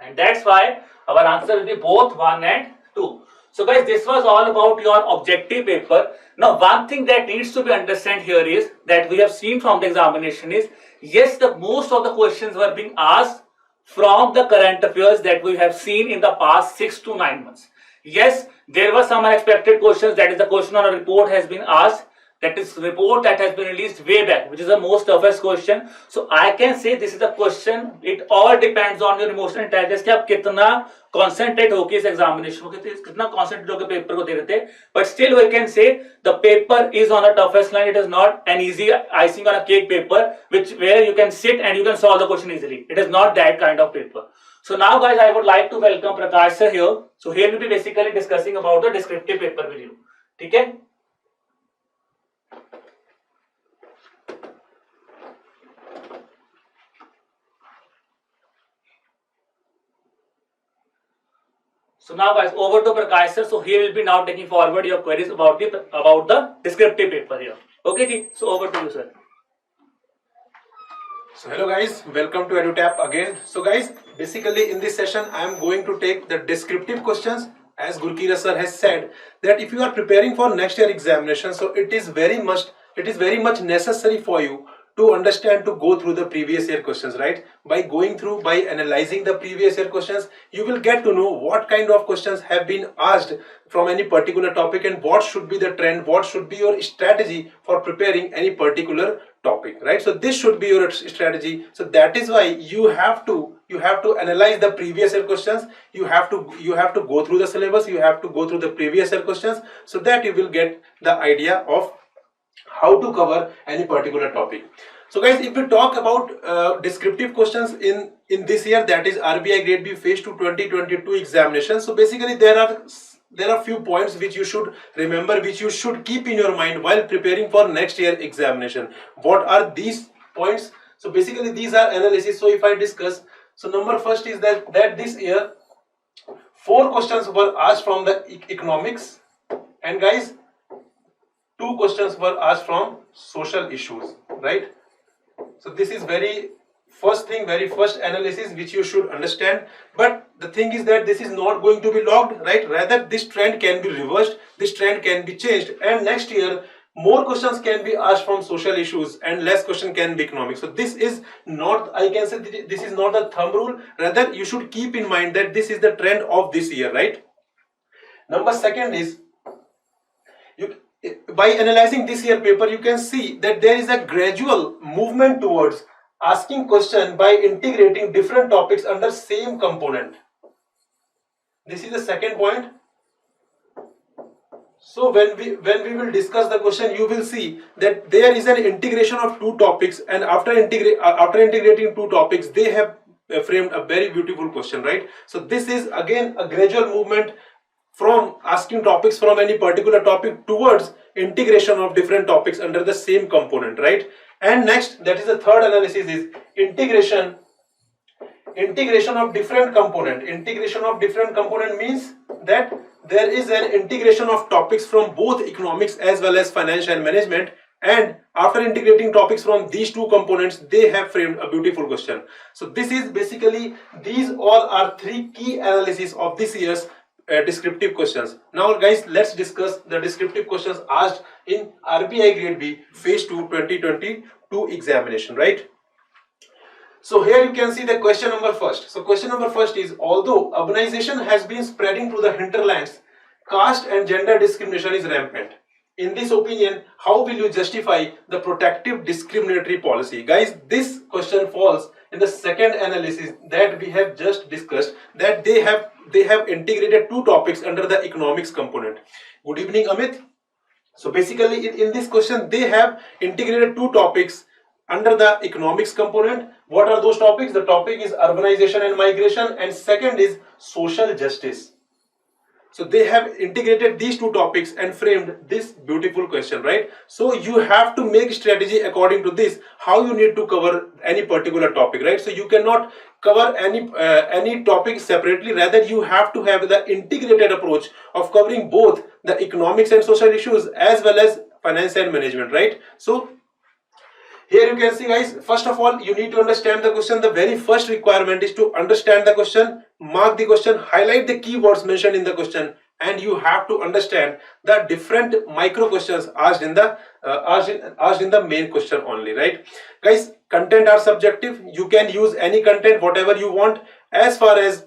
Speaker 1: and that's why our answer will be both 1 and 2. So guys, this was all about your objective paper. Now one thing that needs to be understood here is that we have seen from the examination is, yes, the most of the questions were being asked from the current affairs that we have seen in the past 6 to 9 months. Yes, there were some unexpected questions. That is, the question on a report has been asked. That is report that has been released way back, which is the most toughest question. So I can say this is the question. It all depends on your emotional intelligence कि आप कितना concentrate होके इस examination को कितना concentrate होके paper को दे रहे थे. But still we can say the paper is on the toughest line. It is not an easy icing on a cake paper, where you can sit and you can solve the question easily. It is not that kind of paper. So now guys, I would like to welcome Prakash sir here. So here we'll be basically discussing about the descriptive paper with you. ठीक है? So now guys, over to Prakash sir. So he will be now taking forward your queries about the descriptive paper here. Okay ji, so over to you sir.
Speaker 2: So hello guys, welcome to EduTap again. So guys, basically in this session I am going to take the descriptive questions. As Gurkira sir has said that if you are preparing for next year examination, so it is very much necessary for you to understand, to go through the previous year questions, right? By analyzing the previous year questions, you will get to know what kind of questions have been asked from any particular topic and what should be the trend, what should be your strategy for preparing any particular topic, right? So this should be your strategy. So that is why you have to analyze the previous year questions. You have to go through the syllabus. You have to go through the previous year questions so that you will get the idea of how to cover any particular topic. So guys, if we talk about descriptive questions in this year, that is RBI Grade B Phase 2 2022 examination. So basically there are few points which you should remember, which you should keep in your mind while preparing for next year examination. What are these points? So basically these are analysis. So if I discuss, so number first is that this year 4 questions were asked from the economics, and guys 2 questions were asked from social issues, right? So this is very first analysis which you should understand. But the thing is that this is not going to be locked, right? Rather this trend can be reversed, this trend can be changed, and next year more questions can be asked from social issues and less question can be economic. So this is not, I can say this is not a thumb rule, rather you should keep in mind that this is the trend of this year, right? Number second is, by analyzing this year paper, you can see that there is a gradual movement towards asking question by integrating different topics under same component. This is the second point. So when we will discuss the question, you will see that there is an integration of two topics, and after integrating two topics, they have framed a very beautiful question, right? So this is again a gradual movement from asking topics from any particular topic towards integration of different topics under the same component, right? And next, that is the third analysis, is integration of different component. Integration of different component means that there is an integration of topics from both economics as well as finance and management, and after integrating topics from these two components, they have framed a beautiful question. So this is basically, these all are three key analyses of this year's descriptive questions. Now guys, let's discuss the descriptive questions asked in RBI Grade B Phase 2 2022 examination, right? So here you can see the question number first. So question number first is, although urbanization has been spreading to the hinterlands, caste and gender discrimination is rampant. In this opinion, how will you justify the protective discriminatory policy? Guys, this question falls in the second analysis that we have just discussed, that they have integrated two topics under the economics component. Good evening, Amit. So basically in this question, they have integrated two topics under the economics component. What are those topics? The topic is urbanization and migration, and second is social justice. So they have integrated these two topics and framed this beautiful question, right? So you have to make strategy according to this, how you need to cover any particular topic, right? So you cannot cover any topic separately, rather you have to have the integrated approach of covering both the economics and social issues as well as finance and management, right? So here you can see, guys, first of all, you need to understand the question. The very first requirement is to understand the question, mark the question, highlight the keywords mentioned in the question, and you have to understand the different micro questions asked in the main question only, right? Guys, content are subjective. You can use any content, whatever you want. As far as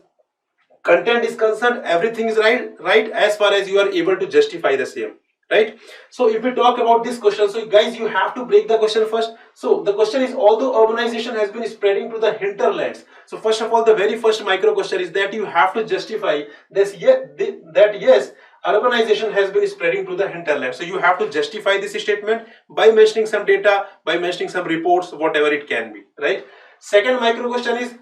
Speaker 2: content is concerned, everything is right as far as you are able to justify the same, right? So if we talk about this question, so guys, you have to break the question first. So the question is, although urbanization has been spreading to the hinterlands. So first of all, the very first micro question is that you have to justify this, that yes, urbanization has been spreading to the hinterlands. So you have to justify this statement by mentioning some data, by mentioning some reports, whatever it can be, right? Second micro question is,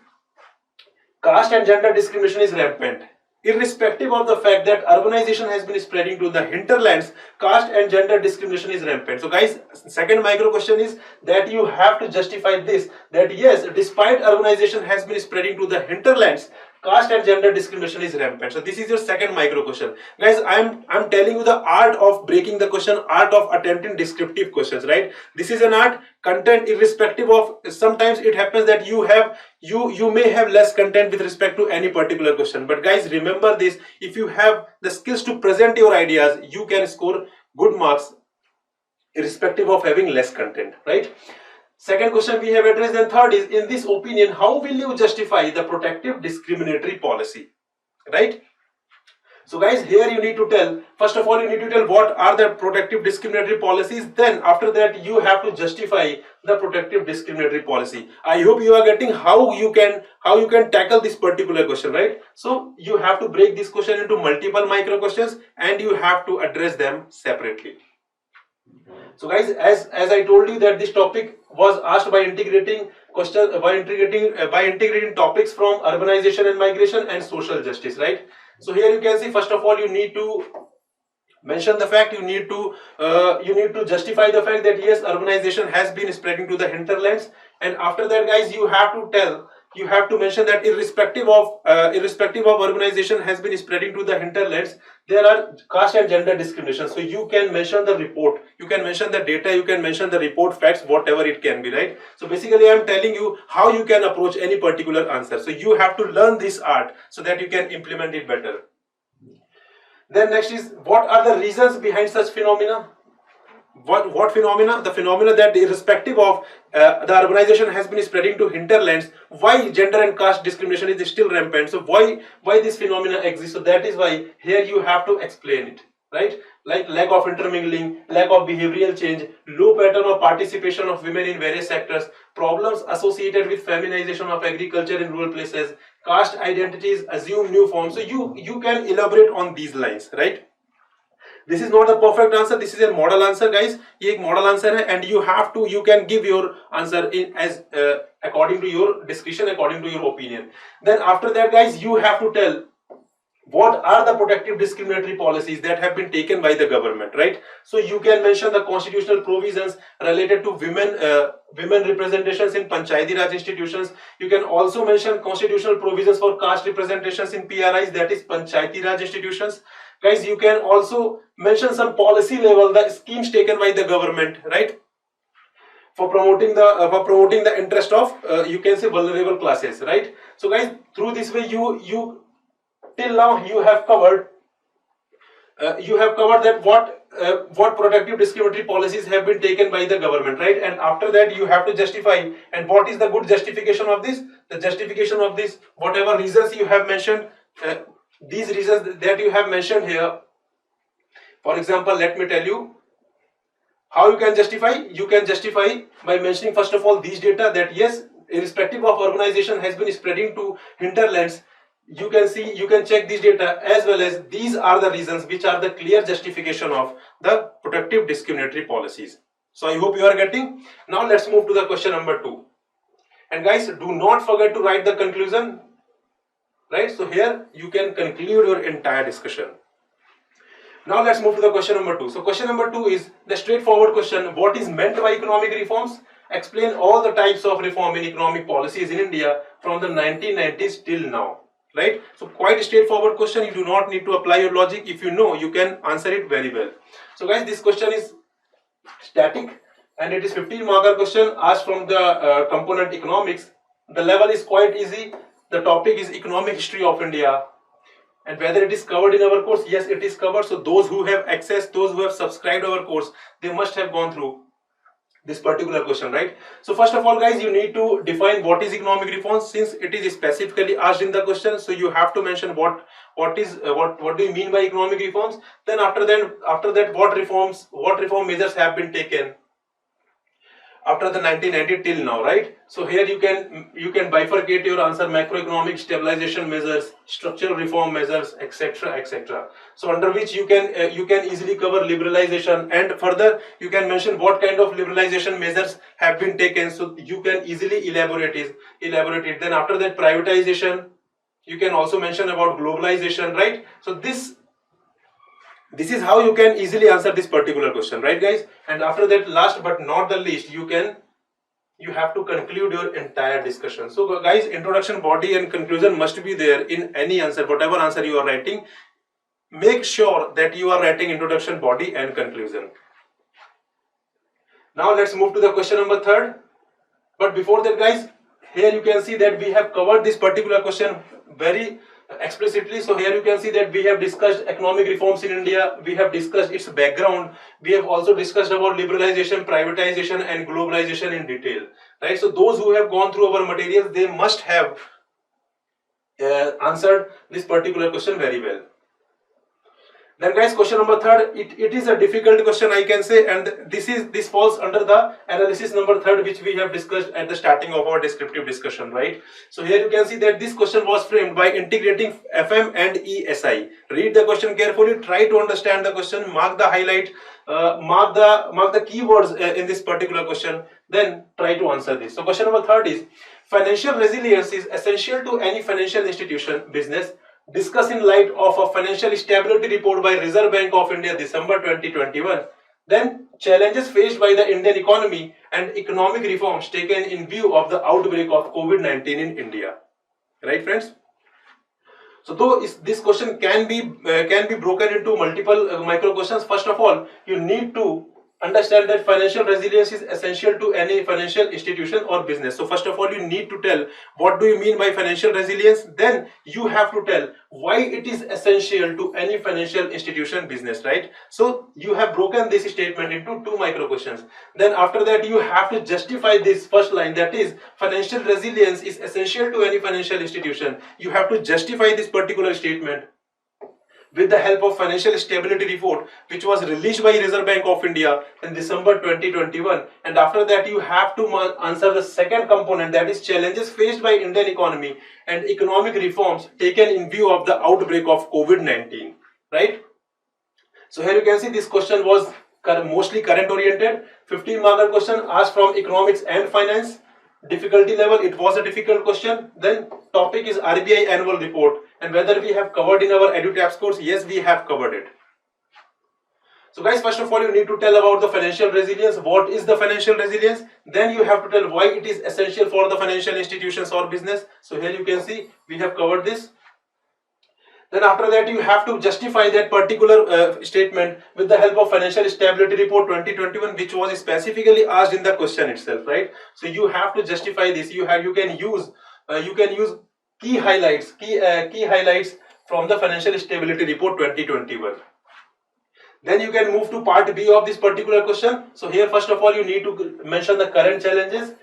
Speaker 2: caste and gender discrimination is rampant. Irrespective of the fact that urbanization has been spreading to the hinterlands, caste and gender discrimination is rampant. So guys, second micro question is that you have to justify this, that yes, despite urbanization has been spreading to the hinterlands, caste and gender discrimination is rampant. So this is your second micro question. Guys, I'm telling you the art of breaking the question, art of attempting descriptive questions, right? This is an art. Content, irrespective of, sometimes it happens that you may have less content with respect to any particular question, but guys, remember this, if you have the skills to present your ideas, you can score good marks irrespective of having less content, right? Second question we have addressed. And third is, in this opinion, how will you justify the protective discriminatory policy, right? So guys, here you need to tell, first of all, you need to tell what are the protective discriminatory policies. Then after that, you have to justify the protective discriminatory policy. I hope you are getting how you can tackle this particular question, right? So you have to break this question into multiple micro questions and you have to address them separately. So guys, as I told you that this topic was asked by integrating topics from urbanization and migration and social justice, right? So here you can see, first of all, you need to mention the fact, you need to justify the fact that yes, urbanization has been spreading to the hinterlands, and after that, guys, you have to mention that irrespective of urbanization has been spreading to the hinterlands, there are caste and gender discrimination. So you can mention the report, you can mention the data, you can mention the report facts, whatever it can be, right? So basically I am telling you how you can approach any particular answer. So you have to learn this art so that you can implement it better. Then next is, what are the reasons behind such phenomena? What phenomena? The phenomena that irrespective of the urbanization has been spreading to hinterlands, why gender and caste discrimination is still rampant. So why this phenomena exists? So that is why here you have to explain it, right? Like lack of intermingling, lack of behavioral change, low pattern of participation of women in various sectors, problems associated with feminization of agriculture in rural places, caste identities assume new forms. So you can elaborate on these lines, right? This is not a perfect answer, this is a model answer guys. ये एक model answer है and you can give your answer in as according to your discretion, according to your opinion. Then after that guys, you have to tell what are the protective discriminatory policies that have been taken by the government, right? So you can mention the constitutional provisions related to women representations in Panchayati Raj institutions. You can also mention constitutional provisions for caste representations in PRIs, that is Panchayati Raj institutions. Guys, you can also mention some policy level, the schemes taken by the government, right? For promoting the interest of you can say vulnerable classes, right? So guys, through this way you till now you have covered that what protective discriminatory policies have been taken by the government, right? And after that you have to justify, and what is the good justification of this? The justification of this, whatever reasons you have mentioned, these reasons that you have mentioned here, for example, let me tell you how you can justify. You can justify by mentioning first of all these data, that yes, irrespective of urbanization has been spreading to hinterlands. You can check these data, as well as these are the reasons which are the clear justification of the protective discriminatory policies. So I hope you are getting. Now let's move to the question number 2. And guys, do not forget to write the conclusion, right? So here you can conclude your entire discussion. Now let's move to the question number 2. So question number 2 is the straightforward question: what is meant by economic reforms? Explain all the types of reform in economic policies in India from the 1990s till now. Right? So quite a straightforward question. You do not need to apply your logic. If you know, you can answer it very well. So guys, this question is static and it is 15 marker question asked from the component economics. The level is quite easy. The topic is economic history of India. And whether it is covered in our course, yes, it is covered. So those who have access, those who have subscribed our course, they must have gone through this particular question, right? So first of all guys, you need to define what is economic reforms, since it is specifically asked in the question. So you have to mention what do you mean by economic reforms. Then after that what reform measures have been taken after the 1990 till now, right? So here you can bifurcate your answer: macroeconomic stabilization measures, structural reform measures, etc., etc. So under which you can easily cover liberalization, and further you can mention what kind of liberalization measures have been taken, so you can easily elaborate it. Then after that, privatization, you can also mention about globalization, right? So this is how you can easily answer this particular question, right guys? And after that, last but not the least, you have to conclude your entire discussion. So guys, introduction, body and conclusion must be there in any answer. Whatever answer you are writing, make sure that you are writing introduction, body and conclusion. Now let's move to the question number 3. But before that guys, here you can see that we have covered this particular question very explicitly. So here you can see that we have discussed economic reforms in India, we have discussed its background, we have also discussed about liberalization, privatization and globalization in detail, right? So those who have gone through our materials, they must have answered this particular question very well. Then guys, question number 3, it is a difficult question, I can say, and this falls under the analysis number 3, which we have discussed at the starting of our descriptive discussion, right? So here you can see that this question was framed by integrating FM and ESI. Read the question carefully, try to understand the question, mark the highlight, mark the keywords in this particular question, then try to answer this. So question number 3 is: financial resilience is essential to any financial institution business. Discuss in light of a financial stability report by Reserve Bank of India December 2021. Then challenges faced by the Indian economy and economic reforms taken in view of the outbreak of COVID-19 in India. Right friends? So though this question can be broken into multiple micro questions, first of all you need to understand that financial resilience is essential to any financial institution or business. So first of all, you need to tell what do you mean by financial resilience. Then you have to tell why it is essential to any financial institution business, right? So you have broken this statement into two micro questions. Then after that, you have to justify this first line, that is financial resilience is essential to any financial institution. You have to justify this particular statement with the help of financial stability report, which was released by Reserve Bank of India in December 2021. And after that, you have to answer the second component, that is challenges faced by Indian economy and economic reforms taken in view of the outbreak of COVID-19, right? So here you can see this question was mostly current oriented. 15 marker question asked from economics and finance. Difficulty level, it was a difficult question. Then topic is RBI annual report, and whether we have covered in our EduTabs course. Yes, we have covered it. So guys, first of all, you need to tell about the financial resilience. What is the financial resilience? Then you have to tell why it is essential for the financial institutions or business. So here you can see we have covered this. Then after that, you have to justify that particular statement with the help of financial stability report 2021, which was specifically asked in the question itself, right? So you have to justify this. You can use key highlights from the financial stability report 2021. Then you can move to part B of this particular question. So here, first of all, you need to mention the current challenges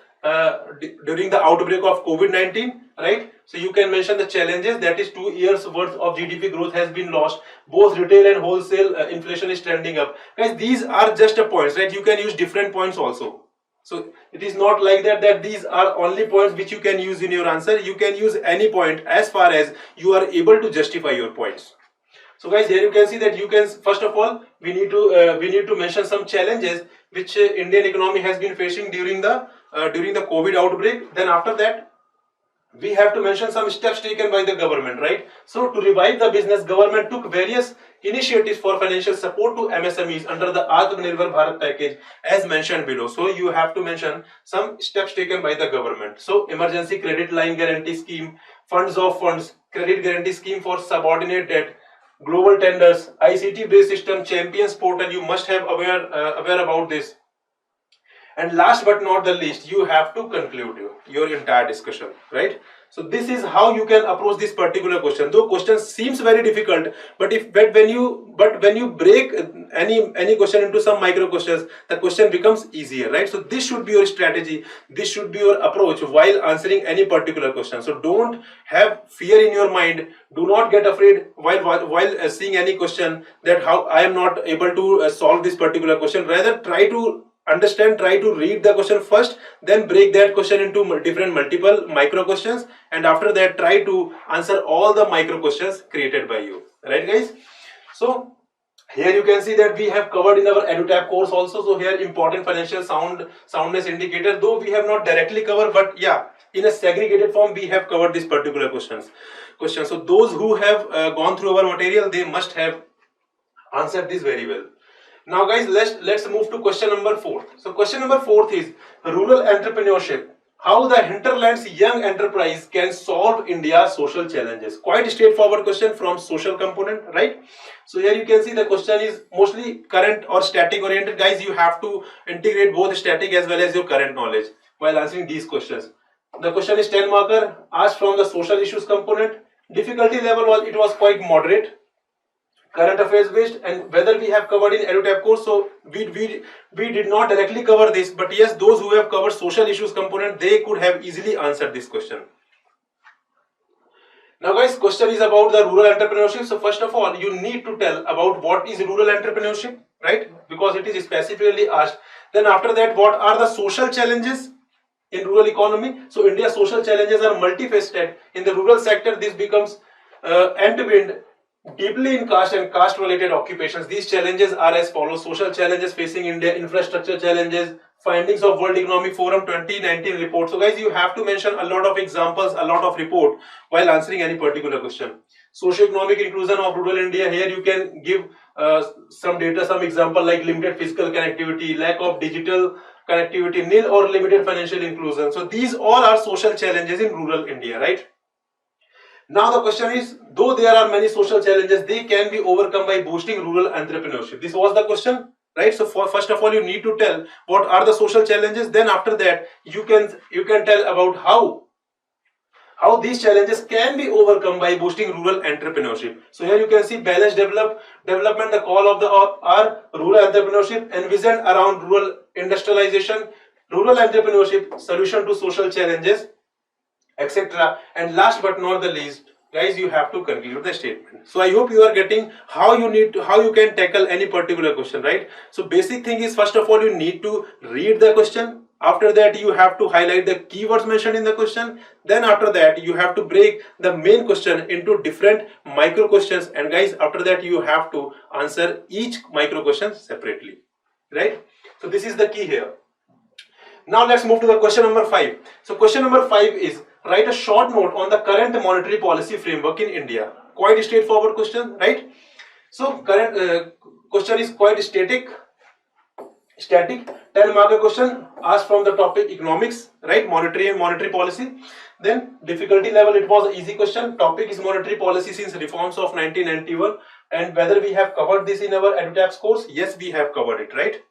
Speaker 2: during the outbreak of COVID-19, right? So you can mention the challenges, that is 2 years worth of GDP growth has been lost. Both retail and wholesale inflation is trending up. Guys, these are just a points, right? You can use different points also. So it is not like that these are only points which you can use in your answer. You can use any point as far as you are able to justify your points. So guys, here you can see that you can, first of all, we need to mention some challenges which Indian economy has been facing during the COVID outbreak. Then after that, we have to mention some steps taken by the government, right? So to revive the business, government took various initiatives for financial support to MSMEs under the Atmanirbhar Bharat package as mentioned below. So you have to mention some steps taken by the government. So emergency credit line guarantee scheme, funds of funds, credit guarantee scheme for subordinate debt, global tenders, ICT based system, champions portal. You must have aware about this. And last but not the least, you have to conclude your entire discussion, right? So this is how you can approach this particular question. Though question seems very difficult, but when you break any question into some micro questions, the question becomes easier, right? So this should be your strategy. This should be your approach while answering any particular question. So don't have fear in your mind. Do not get afraid while seeing any question that how I am not able to solve this particular question. Rather, try to understand, try to read the question first, then break that question into multiple micro questions, and after that try to answer all the micro questions created by you, right guys? So here you can see that we have covered in our EduTab course also. So here important financial soundness indicator, though we have not directly covered, but yeah, in a segregated form we have covered this particular question. So those who have gone through our material, they must have answered this very well. Now guys, let's move to question number 4. So question number 4 is rural entrepreneurship. How the hinterland's young enterprise can solve India's social challenges. Quite a straightforward question from social component, right? So here you can see the question is mostly current or static oriented. Guys, you have to integrate both static as well as your current knowledge while answering these questions. The question is 10 marker, asked from the social issues component. Difficulty level was quite moderate. Current affairs based, and whether we have covered in EduTab course, so we did not directly cover this, but yes, those who have covered social issues component, they could have easily answered this question. Now guys, question is about the rural entrepreneurship. So first of all, you need to tell about what is rural entrepreneurship, right? Because it is specifically asked. Then after that, what are the social challenges in rural economy? So India's social challenges are multifaceted. In the rural sector, this becomes end-to-end deeply in caste and caste related occupations. These challenges are as follows: social challenges facing India, infrastructure challenges, findings of World Economic Forum 2019 report. So guys, you have to mention a lot of examples, a lot of report while answering any particular question. Socio-economic inclusion of rural India. Here you can give some data, some example like limited physical connectivity, lack of digital connectivity, nil or limited financial inclusion. So these all are social challenges in rural India, right? Now the question is, though there are many social challenges, they can be overcome by boosting rural entrepreneurship. This was the question. right? So first of all, you need to tell what are the social challenges. Then after that, you can tell about how these challenges can be overcome by boosting rural entrepreneurship. So here you can see balanced development, the call of the hour, rural entrepreneurship envisioned around rural industrialization, rural entrepreneurship, solution to social challenges, etc. And last but not the least, guys, you have to conclude the statement. So I hope you are getting how you can tackle any particular question, right? So basic thing is, first of all, you need to read the question. After that, you have to highlight the keywords mentioned in the question. Then after that, you have to break the main question into different micro questions. And guys, after that, you have to answer each micro question separately, right? So this is the key here. Now let's move to the question number 5. So question number 5 is, write a short note on the current monetary policy framework in India. Quite a straightforward question, right? So current question is quite static 10 mark question asked from the topic economics, right? Monetary and monetary policy. Then difficulty level, it was an easy question. Topic is monetary policy since reforms of 1991. And whether we have covered this in our EduTap's course? Yes, we have covered it, right?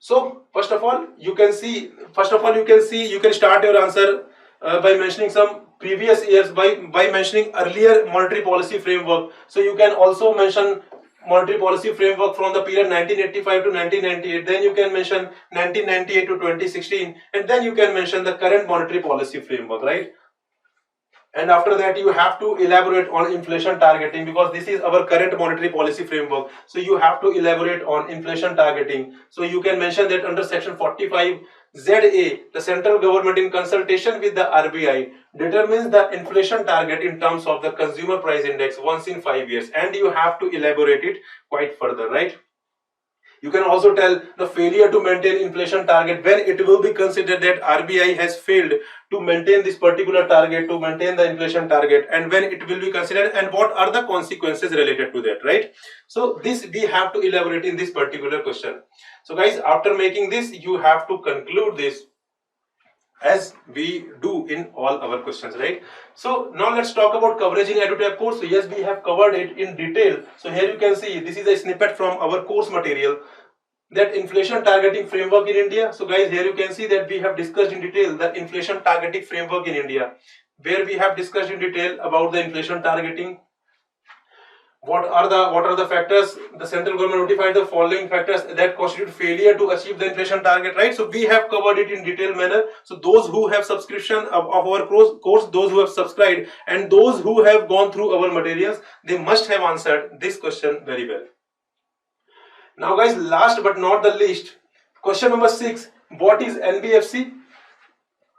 Speaker 2: So first of all, you can start your answer by mentioning some previous years, by mentioning earlier monetary policy framework. So you can also mention monetary policy framework from the period 1985 to 1998. Then you can mention 1998 to 2016, and then you can mention the current monetary policy framework, right? And after that, you have to elaborate on inflation targeting, because this is our current monetary policy framework. So you have to elaborate on inflation targeting. So you can mention that under section 45 ZA, the central government in consultation with the RBI determines the inflation target in terms of the consumer price index once in 5 years. And you have to elaborate it quite further, right? You can also tell the failure to maintain inflation target, when it will be considered that RBI has failed to maintain this particular target, to maintain the inflation target, and when it will be considered, and what are the consequences related to that, right? So this we have to elaborate in this particular question. So guys, after making this, you have to conclude this as we do in all our questions, right? So now let's talk about coverage in EduTap course. So yes, we have covered it in detail. So here you can see this is a snippet from our course material, that inflation targeting framework in India. So guys, here you can see that we have discussed in detail the inflation targeting framework in India, where we have discussed in detail about the inflation targeting. What are the factors? The central government notified the following factors that constitute failure to achieve the inflation target, right? So we have covered it in detailed manner. So those who have subscription of our course, those who have subscribed, and those who have gone through our materials, they must have answered this question very well. Now guys, last but not the least, question number 6. What is NBFC?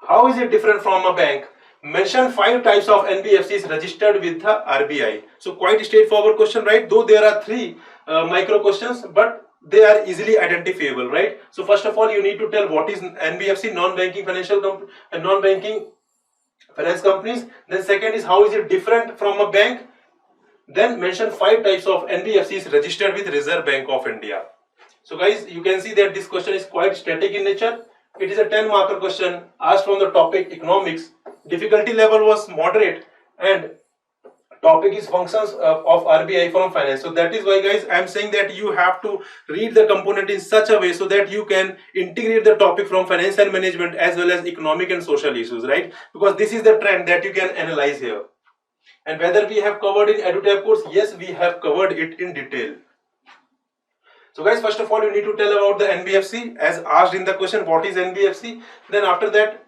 Speaker 2: How is it different from a bank? Mention 5 types of NBFCs registered with the RBI. So quite a straightforward question, right? Though there are 3 micro questions, but they are easily identifiable, right? So first of all, you need to tell what is NBFC, non-banking finance companies. Then second is, how is it different from a bank? Then mention 5 types of NBFCs registered with Reserve Bank of India. So guys, you can see that this question is quite static in nature. It is a 10 marker question asked from the topic economics. Difficulty level was moderate, and topic is functions of RBI from finance. So that is why guys, I am saying that you have to read the component in such a way so that you can integrate the topic from finance and management as well as economic and social issues, right? Because this is the trend that you can analyze here. And whether we have covered in EduTap course, yes, we have covered it in detail. So guys, first of all, you need to tell about the NBFC as asked in the question. What is NBFC? Then after that,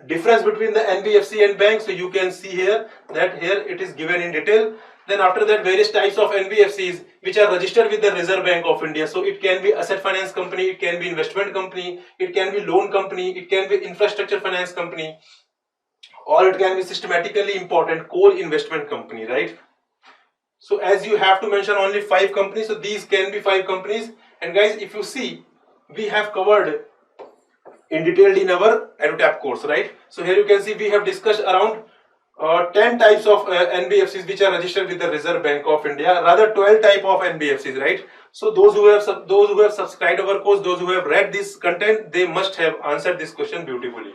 Speaker 2: difference between the NBFC and bank. So you can see here that here it is given in detail. Then after that, various types of NBFCs which are registered with the Reserve Bank of India. So it can be asset finance company, it can be investment company, it can be loan company, it can be infrastructure finance company, or it can be systematically important core investment company, right? So as you have to mention only 5 companies, so these can be 5 companies. And guys, if you see, we have covered in detail in our EduTap course, right? So here you can see we have discussed around 10 types of NBFCs which are registered with the Reserve Bank of India, rather 12 type of NBFCs, right? So those who have subscribed our course, those who have read this content, they must have answered this question beautifully.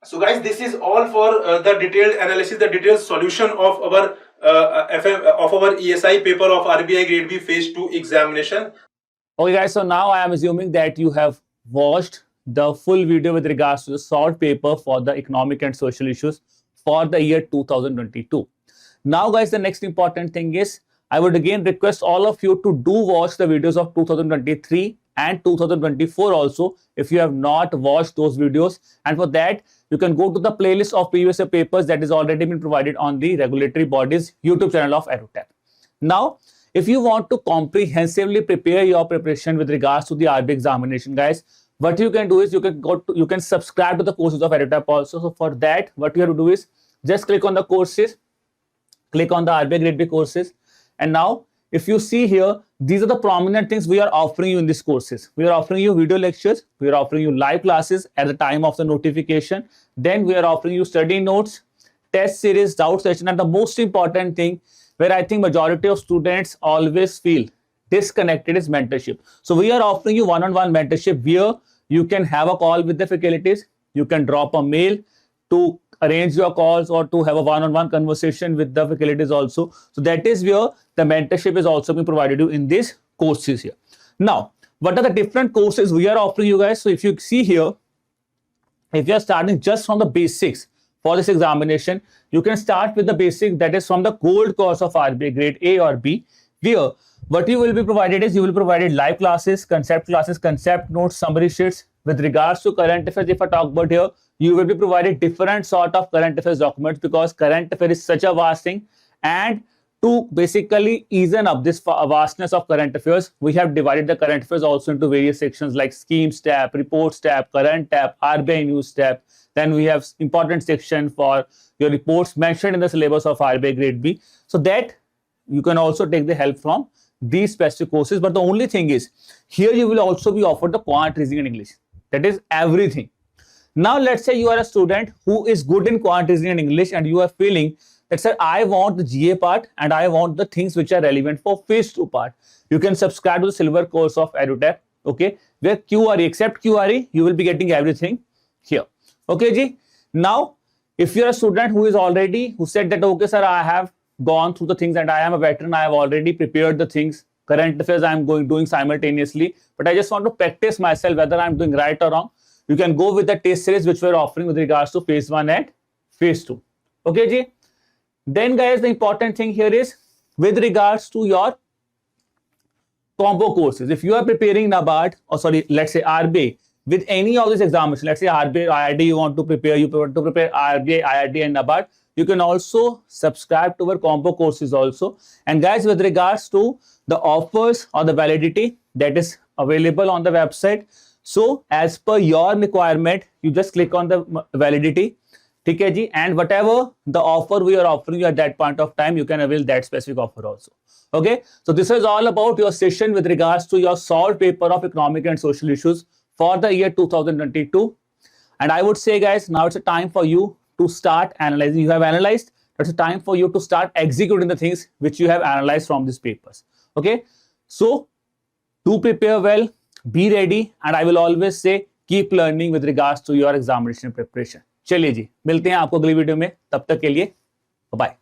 Speaker 2: So guys, this is all for the detailed analysis, the detailed solution of our of our ESI paper of RBI Grade B Phase 2 examination.
Speaker 1: Okay guys, so now I am assuming that you have watched the full video with regards to the solved paper for the economic and social issues for the year 2022. Now guys, the next important thing is I would again request all of you to do watch the videos of 2023 and 2024 also if you have not watched those videos, and for that you can go to the playlist of previous year papers that is already been provided on the regulatory bodies YouTube channel of EduTap. Now if you want to comprehensively prepare your preparation with regards to the RBI examination, guys, what you can do is you can subscribe to the courses of EduTap also. So for that, what you have to do is just click on the courses, click on the RBI Grade B courses, and now if you see here, these are the prominent things we are offering you in these courses. We are offering you video lectures, we are offering you live classes at the time of the notification, then we are offering you study notes, test series, doubt session, and the most important thing where I think majority of students always feel disconnected is mentorship. So we are offering you one-on-one mentorship where you can have a call with the faculties, you can drop a mail to arrange your calls or to have a one-on-one conversation with the faculties also. So that is where the mentorship is also being provided you in these courses here. Now, what are the different courses we are offering you guys? So if you see here, if you are starting just from the basics for this examination, you can start with the basic, that is from the gold course of RBI Grade A or B, where what you will be provided is you will be provided live classes, concept notes, summary sheets. With regards to current affairs, if I talk about here, you will be provided different sort of current affairs documents because current affairs is such a vast thing, and to basically even up this vastness of current affairs, we have divided the current affairs also into various sections like schemes tab, reports tab, current tab, RBI news tab. Then we have important section for your reports mentioned in the syllabus of RBI Grade B. So that you can also take the help from these specific courses. But the only thing is, here you will also be offered the quant, reasoning and English. That is everything. Now let's say you are a student who is good in quant, reasoning and English, and you are feeling that, sir, I want the GA part and I want the things which are relevant for phase 2 part. You can subscribe to the silver course of EduTap, okay, where QRE, except QRE, you will be getting everything here. Okay, ji. Now, if you are a student who said that, okay, sir, I have gone through the things and I am a veteran, I have already prepared the things, current affairs I am doing simultaneously, but I just want to practice myself whether I am doing right or wrong. You can go with the test series which we are offering with regards to phase 1 and phase 2. Okay, ji. Then guys, the important thing here is with regards to your combo courses. If you are preparing NABARD, or sorry, let's say RBI, with any of these examinations, let's say RBI, IIT, you want to prepare RBI, IIT and NABARD, you can also subscribe to our combo courses also. And guys, with regards to the offers or the validity that is available on the website, so as per your requirement, you just click on the validity, okay, and whatever the offer we are offering you at that point of time, you can avail that specific offer also. Okay, so this is all about your session with regards to your solved paper of economic and social issues for the year 2022. And I would say, guys, now it's a time for you to start analyzing. You have analyzed, it's a time for you to start executing the things which you have analyzed from these papers. Okay, so do prepare well, be ready, and I will always say keep learning with regards to your examination preparation. चलिए जी, मिलते हैं आपको अगली video में, तब तक के लिए बाय.